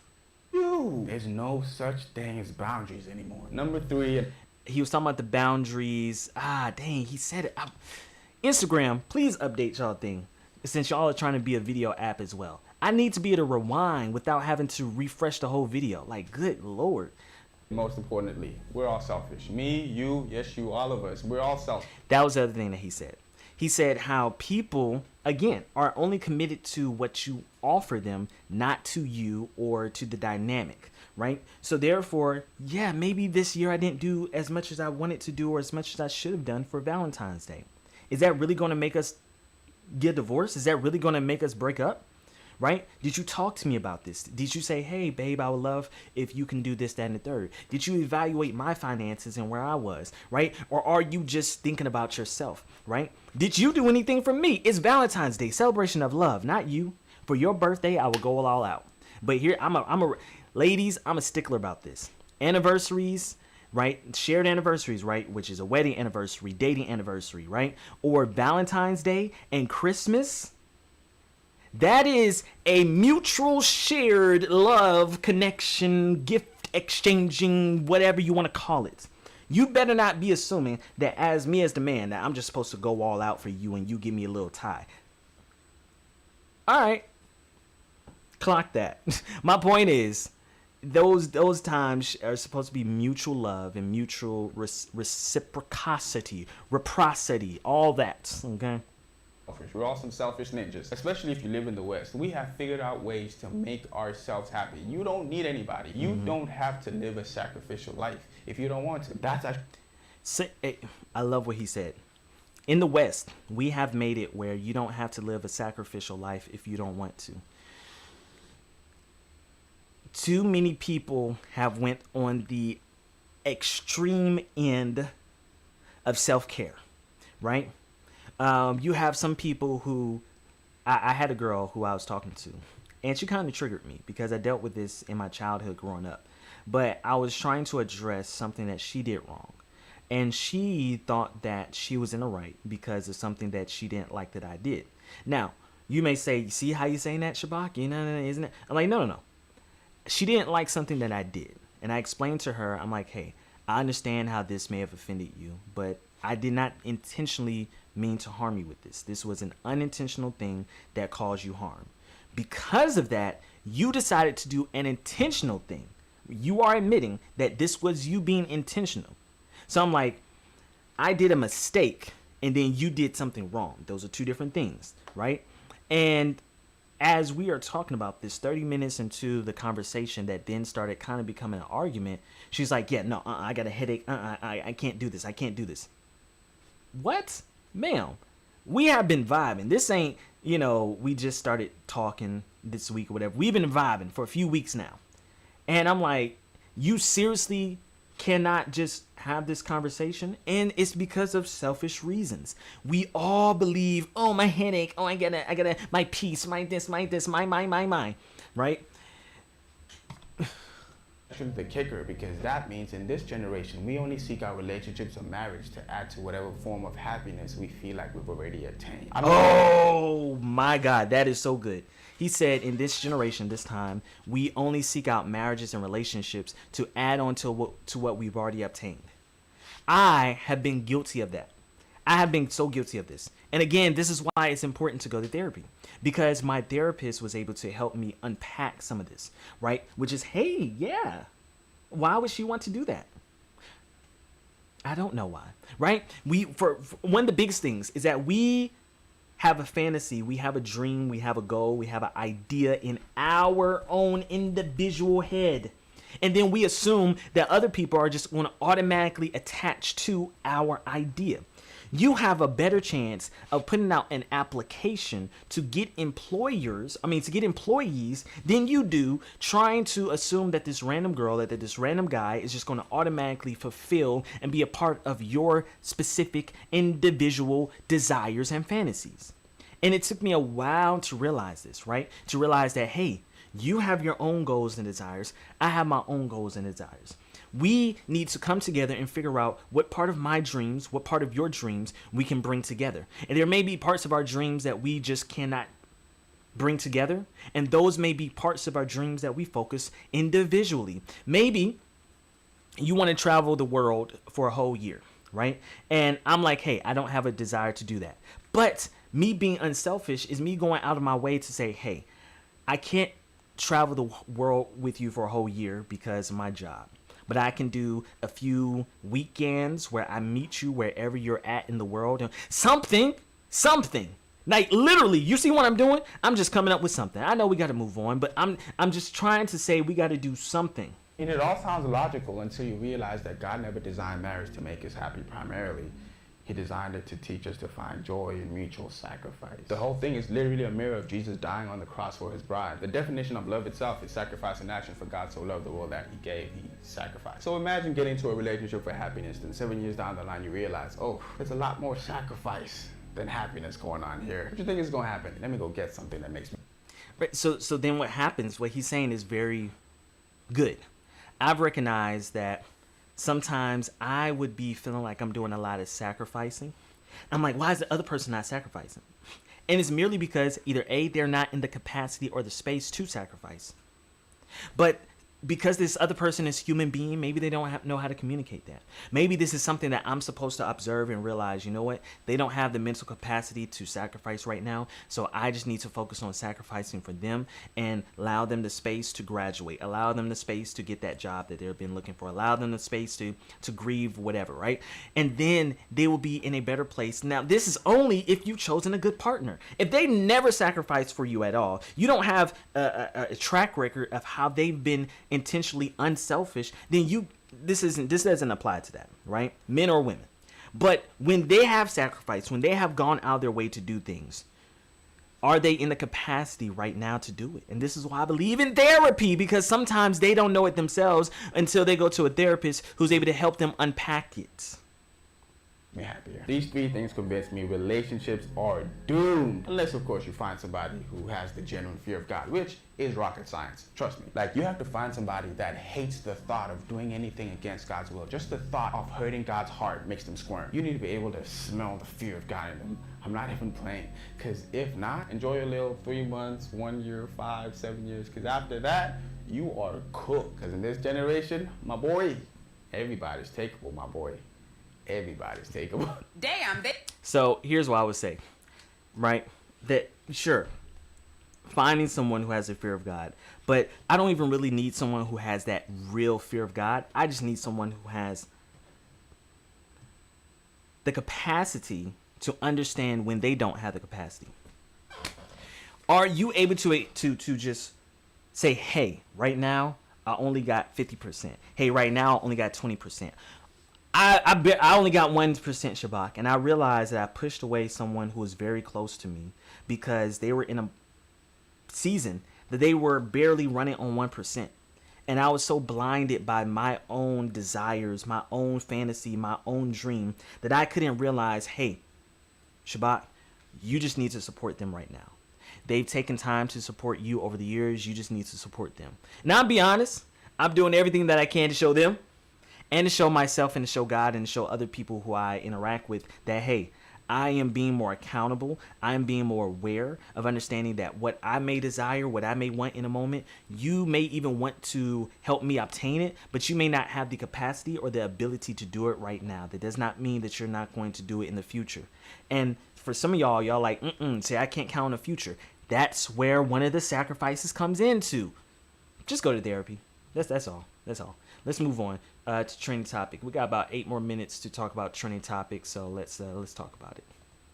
G: there's no such thing as boundaries anymore. Number three,
B: he was talking about the boundaries. Dang, he said it. Instagram, please update y'all thing, since y'all are trying to be a video app as well. I need to be able to rewind without having to refresh the whole video. Like, good Lord.
G: Most importantly, we're all selfish. Me, you, yes, you, all of us. We're all selfish.
B: That was the other thing that he said. He said how people, again, are only committed to what you offer them, not to you or to the dynamic, right? So therefore, yeah, maybe this year I didn't do as much as I wanted to do or as much as I should have done for Valentine's Day. Is that really going to make us get divorced? Is that really going to make us break up? Right? Did you talk to me about this? Did you say, hey, babe, I would love if you can do this, that, and the third? Did you evaluate my finances and where I was? Right? Or are you just thinking about yourself? Right? Did you do anything for me? It's Valentine's Day, celebration of love, not you. For your birthday, I will go all out. But here, ladies, I'm a stickler about this. Anniversaries, right? Shared anniversaries, right? Which is a wedding anniversary, dating anniversary, right? Or Valentine's Day and Christmas. That is a mutual shared love, connection, gift exchanging, whatever you want to call it. You better not be assuming that as the man, that I'm just supposed to go all out for you and you give me a little tie. All right. Clock that. My point is, those times are supposed to be mutual love and mutual reciprocity, all that, okay?
G: We're all some selfish ninjas, especially if you live in the West. We have figured out ways to make ourselves happy. You don't need anybody. You don't have to live a sacrificial life if you don't want to. That's actually...
B: I love what he said. In the West, we have made it where you don't have to live a sacrificial life if you don't want to. Too many people have went on the extreme end of self-care, right? You have some people who, I had a girl who I was talking to, and she kind of triggered me because I dealt with this in my childhood growing up. But I was trying to address something that she did wrong. And she thought that she was in the right because of something that she didn't like that I did. Now, you may say, see how you're saying that, Shabach? Isn't it? I'm like, no. She didn't like something that I did. And I explained to her, I'm like, hey, I understand how this may have offended you, but I did not intentionally mean to harm you with this. This was an unintentional thing that caused you harm. Because of that, you decided to do an intentional thing, You are admitting that this was you being intentional. So I'm like, I did a mistake and then you did something wrong. Those are two different things, right? And as we are talking about this 30 minutes into the conversation that then started kind of becoming an argument, she's like, yeah, no, I got a headache. I can't do this. I can't do this. What? Ma'am, we have been vibing. This ain't, we just started talking this week or whatever. We've been vibing for a few weeks now. And I'm like, you seriously cannot just have this conversation? And it's because of selfish reasons. We all believe, oh, my headache, oh, I gotta, my peace, my this, my, right?
G: The kicker, because that means in this generation, we only seek our relationships or marriage to add to whatever form of happiness we feel like we've already attained.
B: Oh my God, that is so good. He said in this generation, this time, we only seek out marriages and relationships to add on to what we've already obtained. I have been guilty of that. I have been so guilty of this. And again, this is why it's important to go to therapy, because my therapist was able to help me unpack some of this, right? Which is, hey, yeah, why would she want to do that? I don't know why, right? For one of the biggest things is that we have a fantasy, we have a dream, we have a goal, we have an idea in our own individual head. And then we assume that other people are just going to automatically attach to our idea. You have a better chance of putting out an application to get employees than you do trying to assume that this random girl, that this random guy is just going to automatically fulfill and be a part of your specific individual desires and fantasies. And it took me a while to realize this, right? To realize that, hey, you have your own goals and desires. I have my own goals and desires. We need to come together and figure out what part of my dreams, what part of your dreams we can bring together. And there may be parts of our dreams that we just cannot bring together. And those may be parts of our dreams that we focus individually. Maybe you want to travel the world for a whole year, right? And I'm like, hey, I don't have a desire to do that. But me being unselfish is me going out of my way to say, hey, I can't travel the world with you for a whole year because of my job. But I can do a few weekends where I meet you wherever you're at in the world. Something. Like literally, you see what I'm doing? I'm just coming up with something. I know we got to move on, but I'm just trying to say we got to do something.
G: And it all sounds logical until you realize that God never designed marriage to make us happy primarily. He designed it to teach us to find joy in mutual sacrifice. The whole thing is literally a mirror of Jesus dying on the cross for his bride. The definition of love itself is sacrifice in action, for God so loved the world that he gave, he sacrificed. So imagine getting into a relationship for happiness, then 7 years down the line you realize, oh, there's a lot more sacrifice than happiness going on here. What do you think is gonna happen? Let me go get something that makes me...
B: Right, so then what happens, what he's saying is very good. I've recognized that sometimes I would be feeling like I'm doing a lot of sacrificing. I'm like, why is the other person not sacrificing? And it's merely because either A, they're not in the capacity or the space to sacrifice. But because this other person is a human being, maybe they don't know how to communicate that. Maybe this is something that I'm supposed to observe and realize, you know what? They don't have the mental capacity to sacrifice right now. So I just need to focus on sacrificing for them and allow them the space to graduate, allow them the space to get that job that they've been looking for, allow them the space to grieve, whatever, right? And then they will be in a better place. Now, this is only if you've chosen a good partner. If they never sacrifice for you at all, you don't have a track record of how they've been intentionally unselfish, then this doesn't apply to that, right? Men or women. But when they have sacrificed, when they have gone out of their way to do things, are they in the capacity right now to do it? And this is why I believe in therapy, because sometimes they don't know it themselves until they go to a therapist who's able to help them unpack it.
G: Me happier. These three things convince me relationships are doomed. Unless, of course, you find somebody who has the genuine fear of God, which is rocket science. Trust me. Like, you have to find somebody that hates the thought of doing anything against God's will. Just the thought of hurting God's heart makes them squirm. You need to be able to smell the fear of God in them. I'm not even playing. Because if not, enjoy your little 3 months, 1 year, 5, 7 years. Because after that, you are cooked. Because in this generation, my boy, everybody's takeable, my boy. Everybody's takeable.
F: Damn.
B: So here's what I would say, right? That sure, finding someone who has a fear of God. But I don't even really need someone who has that real fear of God. I just need someone who has the capacity to understand when they don't have the capacity. Are you able to just say, hey, right now I only got 50%. Hey, right now I only got 20%. I only got 1% Shabach, and I realized that I pushed away someone who was very close to me because they were in a season that they were barely running on 1%. And I was so blinded by my own desires, my own fantasy, my own dream that I couldn't realize, hey, Shabach, you just need to support them right now. They've taken time to support you over the years. You just need to support them. Now, I'll be honest, I'm doing everything that I can to show them and to show myself and to show God and to show other people who I interact with that, hey, I am being more accountable. I am being more aware of understanding that what I may desire, what I may want in a moment, you may even want to help me obtain it, but you may not have the capacity or the ability to do it right now. That does not mean that you're not going to do it in the future. And for some of y'all like, say I can't count on the future. That's where one of the sacrifices comes into. Just go to therapy. That's all. That's all. Let's move on to trending topic. We got about 8 more minutes to talk about trending topics, so let's talk about it.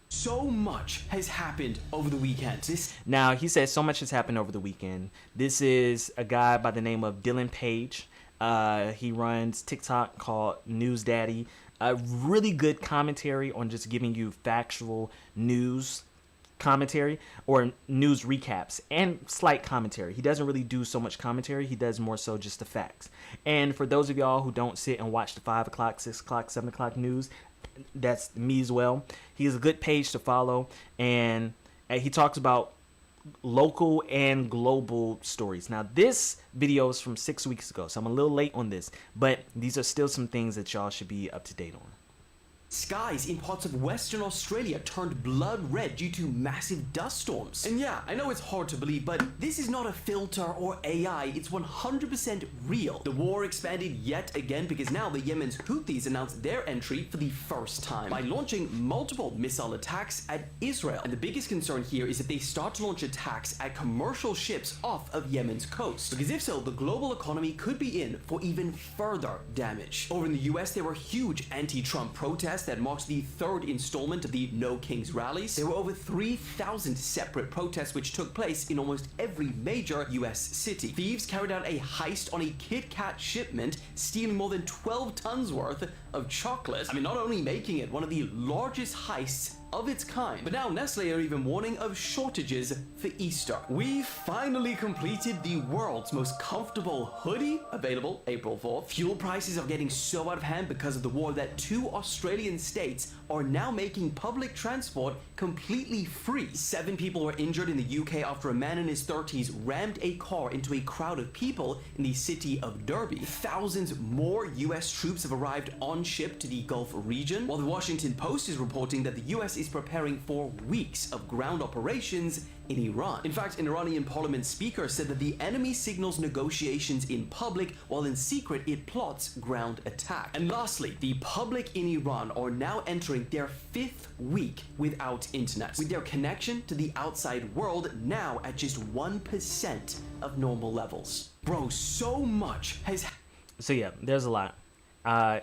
H: So much has happened over the weekend.
B: Now, he says so much has happened over the weekend. This is a guy by the name of Dylan Page. He runs TikTok called News Daddy. A really good commentary on just giving you factual news commentary or news recaps and slight commentary. He doesn't really do so much commentary. He does more so just the facts. And for those of y'all who don't sit and watch the 5 o'clock, 6 o'clock, 7 o'clock news, that's me as well. He has a good page to follow, and he talks about local and global stories. Now, this video is from 6 weeks ago, so I'm a little late on this, but these are still some things that y'all should be up to date on.
H: Skies in parts of Western Australia turned blood red due to massive dust storms. And yeah, I know it's hard to believe, but this is not a filter or AI, it's 100% real. The war expanded yet again because now the Yemen's Houthis announced their entry for the first time by launching multiple missile attacks at Israel. And the biggest concern here is that they start to launch attacks at commercial ships off of Yemen's coast. Because if so, the global economy could be in for even further damage. Over in the US, there were huge anti-Trump protests that marks the 3rd installment of the No Kings rallies. There were over 3,000 separate protests which took place in almost every major US city. Thieves carried out a heist on a Kit Kat shipment, stealing more than 12 tons worth of chocolate. I mean, not only making it one of the largest heists of its kind, but now Nestle are even warning of shortages for Easter. We finally completed the world's most comfortable hoodie, available April 4th. Fuel prices are getting so out of hand because of the war that 2 Australian states are now making public transport completely free. 7 people were injured in the UK after a man in his 30s rammed a car into a crowd of people in the city of Derby. Thousands more US troops have arrived on ship to the Gulf region, while the Washington Post is reporting that the US is preparing for weeks of ground operations in Iran. In fact, an Iranian parliament speaker said that the enemy signals negotiations in public, while in secret it plots ground attack. And lastly, the public in Iran are now entering their 5th week without internet, with their connection to the outside world now at just 1% of normal levels. Bro, so much has...
B: So yeah, there's a lot.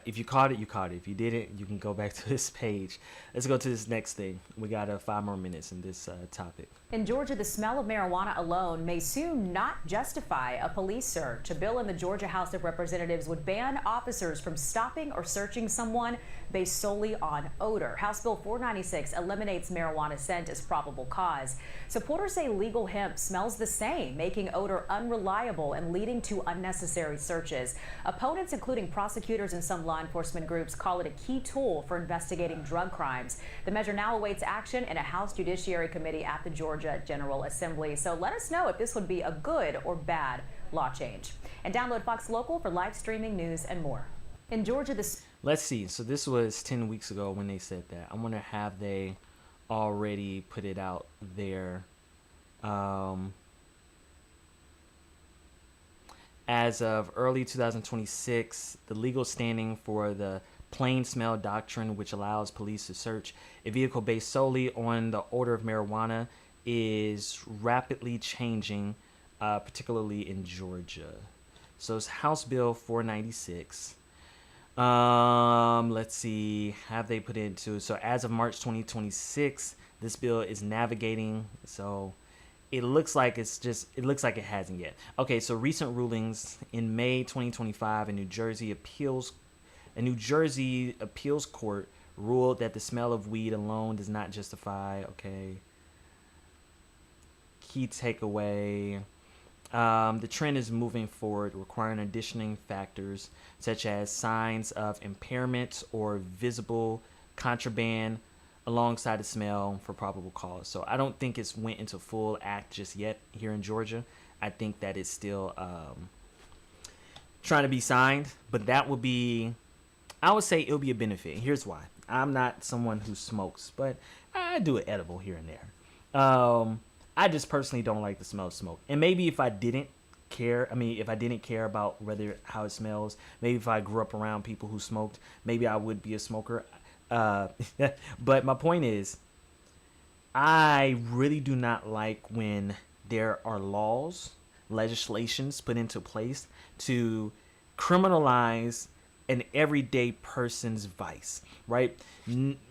B: If you caught it, you caught it. If you didn't, you can go back to this page. Let's go to this next thing. We got 5 more minutes in this topic.
I: In Georgia, the smell of marijuana alone may soon not justify a police search. A bill in the Georgia House of Representatives would ban officers from stopping or searching someone based solely on odor. House Bill 496 eliminates marijuana scent as probable cause. Supporters say legal hemp smells the same, making odor unreliable and leading to unnecessary searches. Opponents, including prosecutors and some law enforcement groups, call it a key tool for investigating drug crimes. The measure now awaits action in a House Judiciary Committee at the Georgia General Assembly. So let us know if this would be a good or bad law change. And download Fox Local for live streaming news and more. In Georgia,
B: Let's see. So this was 10 weeks ago when they said that. I wonder, have they already put it out there? As of early 2026, the legal standing for the plain smell doctrine, which allows police to search a vehicle based solely on the odor of marijuana, is rapidly changing, particularly in Georgia. So it's House Bill 496. Let's see, have they put into, so as of March 2026, this bill is navigating, so it looks like it hasn't yet. Okay, so recent rulings in May 2025, a New Jersey appeals court ruled that the smell of weed alone does not justify. Okay. Key takeaway. The trend is moving forward, requiring additional factors such as signs of impairment or visible contraband alongside the smell for probable cause. So I don't think it's went into full act just yet here in Georgia. I think that it's still trying to be signed, but that would be, I would say it'll be a benefit. Here's why. I'm not someone who smokes, but I do an edible here and there. I just personally don't like the smell of smoke. And maybe if I didn't care, if I didn't care about how it smells, maybe if I grew up around people who smoked, maybe I would be a smoker. But my point is, I really do not like when there are legislations put into place to criminalize an everyday person's vice, right?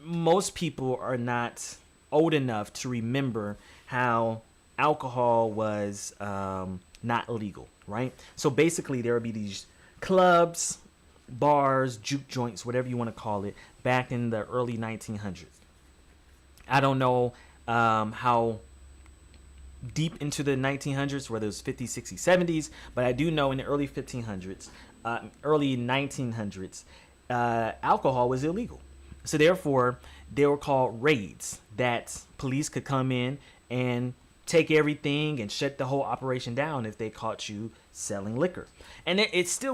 B: Most people are not old enough to remember how alcohol was not legal, right? So basically there would be these clubs, bars, juke joints, whatever you want to call it, back in the early 1900s. I don't know how deep into the 1900s, whether it was 50s, 60s, 70s, but I do know in the early 1900s, alcohol was illegal. So therefore, they were called raids, that police could come in and take everything and shut the whole operation down if they caught you selling liquor. And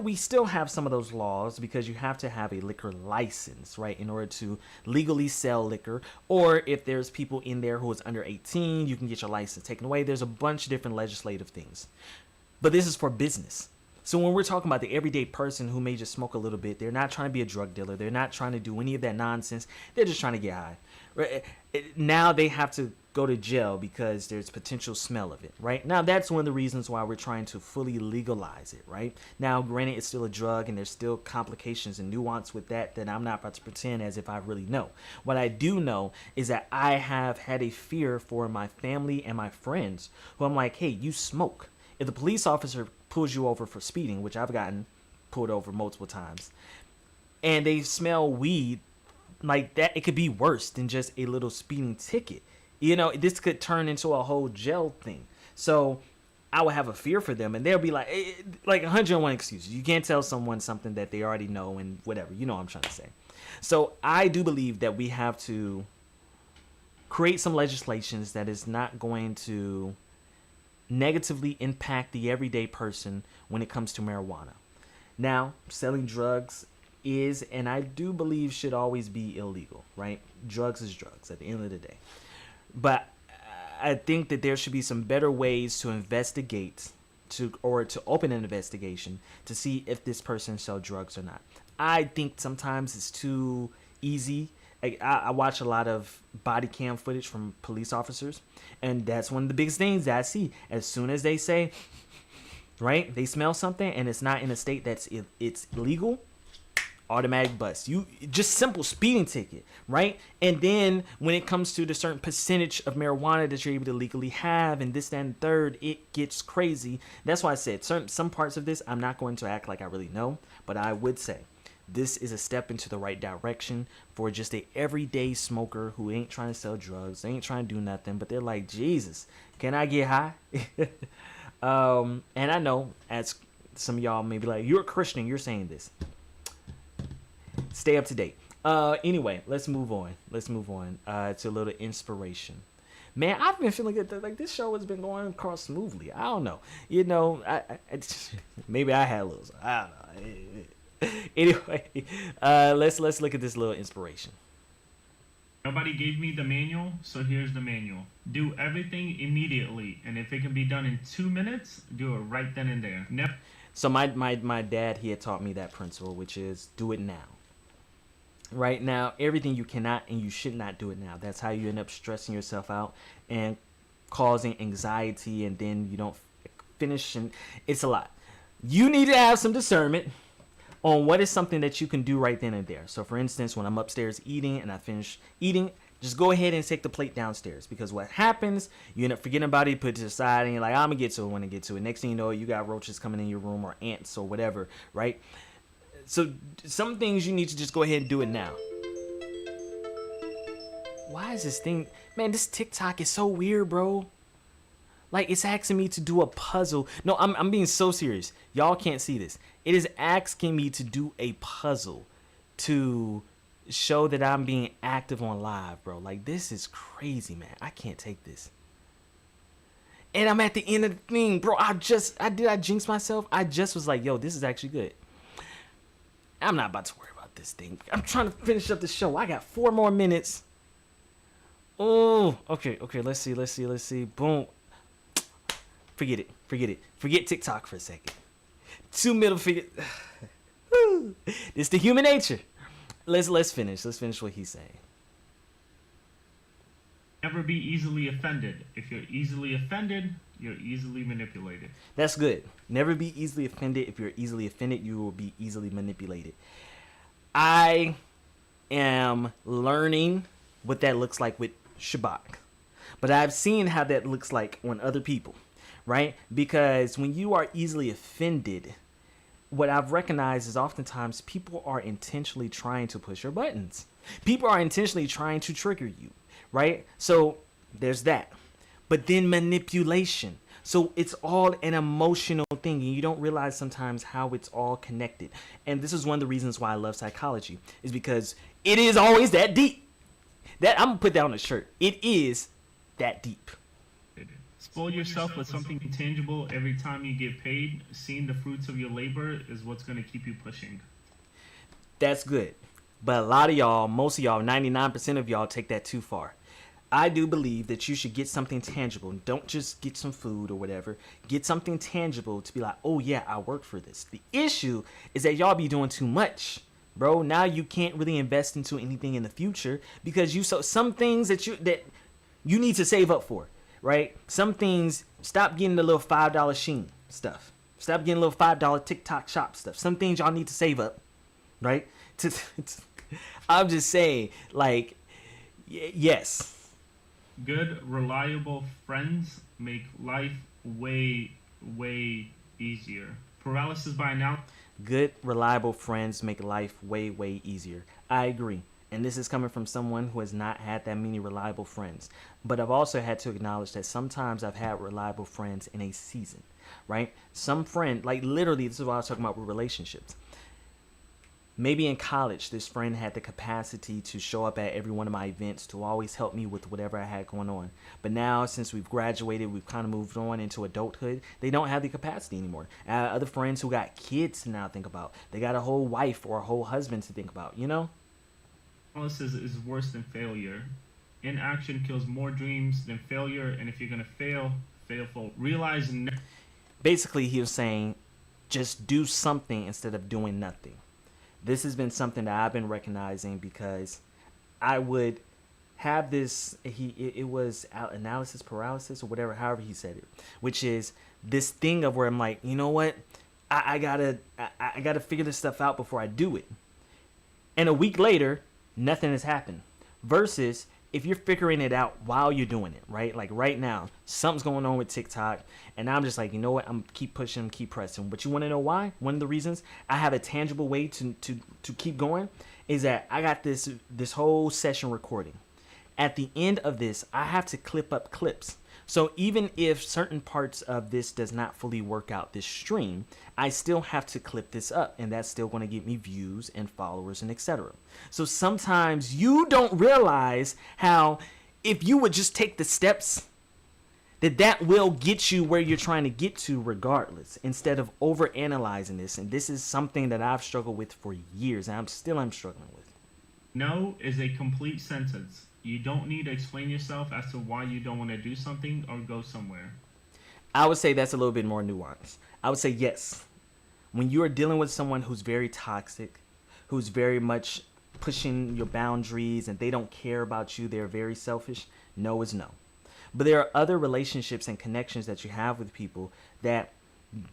B: we still have some of those laws, because you have to have a liquor license, right, in order to legally sell liquor. Or if there's people in there who is under 18, you can get your license taken away. There's a bunch of different legislative things. But this is for business. So when we're talking about the everyday person who may just smoke a little bit, they're not trying to be a drug dealer. They're not trying to do any of that nonsense. They're just trying to get high. Right? Now they have to go to jail because there's potential smell of it, right? Now that's one of the reasons why we're trying to fully legalize it, right? Now, granted, it's still a drug and there's still complications and nuance with that I'm not about to pretend as if I really know. What I do know is that I have had a fear for my family and my friends who I'm like, hey, you smoke. If the police officer pulls you over for speeding, which I've gotten pulled over multiple times, and they smell weed like that, it could be worse than just a little speeding ticket. You know, this could turn into a whole jail thing. So I would have a fear for them, and they'll be like 101 excuses. You can't tell someone something that they already know and whatever. You know what I'm trying to say. So I do believe that we have to create some legislations that is not going to negatively impact the everyday person when it comes to marijuana. Now, selling drugs is, and I do believe should always be, illegal, right? Drugs is drugs at the end of the day. But I think that there should be some better ways to investigate, to open an investigation to see if this person sells drugs or not. I think sometimes it's too easy. I watch a lot of body cam footage from police officers, and that's one of the biggest things that I see. As soon as they say, right, they smell something and it's not in a state that's it's illegal, automatic bust. You just simple speeding ticket, right? And then when it comes to the certain percentage of marijuana that you're able to legally have and this, that, and third, it gets crazy. That's why I said some parts of this I'm not going to act like I really know, but I would say this is a step into the right direction for just a everyday smoker who ain't trying to sell drugs, they ain't trying to do nothing, but they're like, Jesus, can I get high? And I know, as some of y'all may be like, you're a Christian, you're saying this. Stay up to date. Anyway, let's move on. To a little inspiration. Man, I've been feeling good. Like, this show has been going across smoothly. I don't know. You know, maybe I had a little. I don't know. Anyway, let's look at this little inspiration.
J: Nobody gave me the manual, so here's the manual. Do everything immediately, and if it can be done in 2 minutes, do it right then and there.
B: So my dad, he had taught me that principle, which is do it now. Right now, everything you cannot and you should not do it now. That's how you end up stressing yourself out and causing anxiety, and then you don't finish, and it's a lot. You need to have some discernment on what is something that you can do right then and there. So for instance, when I'm upstairs eating and I finish eating, just go ahead and take the plate downstairs, because what happens, you end up forgetting about it, put it to the side, and you're like, I'm gonna get to it when I get to it. Next thing you know, you got roaches coming in your room, or ants, or whatever, right? So some things you need to just go ahead and do it now. Why is this thing, man, this TikTok is so weird, bro. Like, it's asking me to do a puzzle. No, I'm being so serious. Y'all can't see this. It is asking me to do a puzzle to show that I'm being active on live, bro. Like, this is crazy, man. I can't take this. And I'm at the end of the thing, bro. I jinx myself? I just was like, yo, this is actually good. I'm not about to worry about this thing. I'm trying to finish up the show. I got 4 more minutes. Oh, okay. Let's see. Boom. Forget it. Forget TikTok for a second. 2 middle fingers. It's the human nature. Let's finish. Let's finish what he's saying.
J: Never be easily offended. If you're easily offended, you're easily manipulated.
B: That's good. Never be easily offended. If you're easily offended, you will be easily manipulated. I am learning what that looks like with Shabach, but I've seen how that looks like on other people, right? Because when you are easily offended, what I've recognized is oftentimes people are intentionally trying to push your buttons. People are intentionally trying to trigger you, right? So there's that. But then manipulation. So it's all an emotional thing, and you don't realize sometimes how it's all connected. And this is one of the reasons why I love psychology, is because it is always that deep. That I'm gonna put that on a shirt. It is that deep.
J: Spoil yourself with something tangible every time you get paid. Seeing the fruits of your labor is what's going to keep you pushing.
B: That's good. But a lot of y'all, most of y'all, 99% of y'all take that too far. I do believe that you should get something tangible. Don't just get some food or whatever. Get something tangible to be like, oh yeah, I worked for this. The issue is that y'all be doing too much. Bro, now you can't really invest into anything in the future because some things that you need to save up for. Right? Some things, stop getting the little $5 Shein stuff. Stop getting little $5 TikTok shop stuff. Some things y'all need to save up. Right? I'm just saying, like, yes.
J: Good, reliable friends make life way, way easier. Paralysis by analysis.
B: Good, reliable friends make life way, way easier. I agree. And this is coming from someone who has not had that many reliable friends. But I've also had to acknowledge that sometimes I've had reliable friends in a season, right? Some friend, like literally, this is what I was talking about with relationships. Maybe in college, this friend had the capacity to show up at every one of my events, to always help me with whatever I had going on. But now, since we've graduated, we've kind of moved on into adulthood, they don't have the capacity anymore. I have other friends who got kids to now think about. They got a whole wife or a whole husband to think about, you know?
J: Analysis is worse than failure. Inaction kills more dreams than failure, and if you're gonna fail full.
B: Basically, he was saying, just do something instead of doing nothing. This has been something that I've been recognizing because I would have this. It was analysis paralysis or whatever, however he said it, which is this thing of where I'm like, you know what, I gotta figure this stuff out before I do it, and a week later, nothing has happened. Versus if you're figuring it out while you're doing it, right? Like right now, something's going on with TikTok, and I'm just like, you know what? I'm keep pushing, keep pressing. But you want to know why? One of the reasons I have a tangible way to keep going is that I got this whole session recording. At the end of this, I have to clip up clips. So even if certain parts of this does not fully work out this stream, I still have to clip this up, and that's still going to get me views and followers and etc. So sometimes you don't realize how if you would just take the steps, that will get you where you're trying to get to regardless, instead of overanalyzing this. And this is something that I've struggled with for years, and I'm struggling with.
J: No is a complete sentence. You don't need to explain yourself as to why you don't want to do something or go somewhere.
B: I would say that's a little bit more nuanced. I would say yes. When you are dealing with someone who's very toxic, who's very much pushing your boundaries and they don't care about you, they're very selfish, no is no. But there are other relationships and connections that you have with people that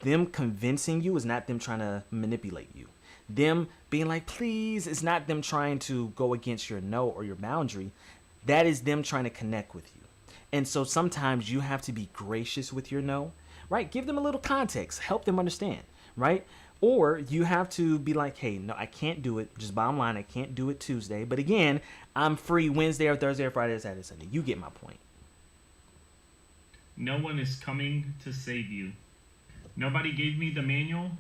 B: them convincing you is not them trying to manipulate you. Them being like, please, is not them trying to go against your no or your boundary. That is them trying to connect with you. And so sometimes you have to be gracious with your no, right? Give them a little context, help them understand, right? Or you have to be like, hey, no, I can't do it. Just bottom line, I can't do it Tuesday. But again, I'm free Wednesday or Thursday or Friday or Saturday, Sunday. You get my point.
J: No one is coming to save you. Nobody gave me the manual.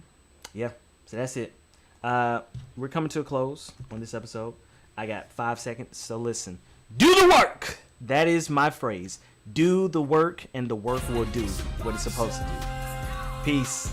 B: Yeah, so that's it. We're coming to a close on this episode. I got 5 seconds, so listen. Do the work! That is my phrase. Do the work, and the work will do what it's supposed to do. Peace.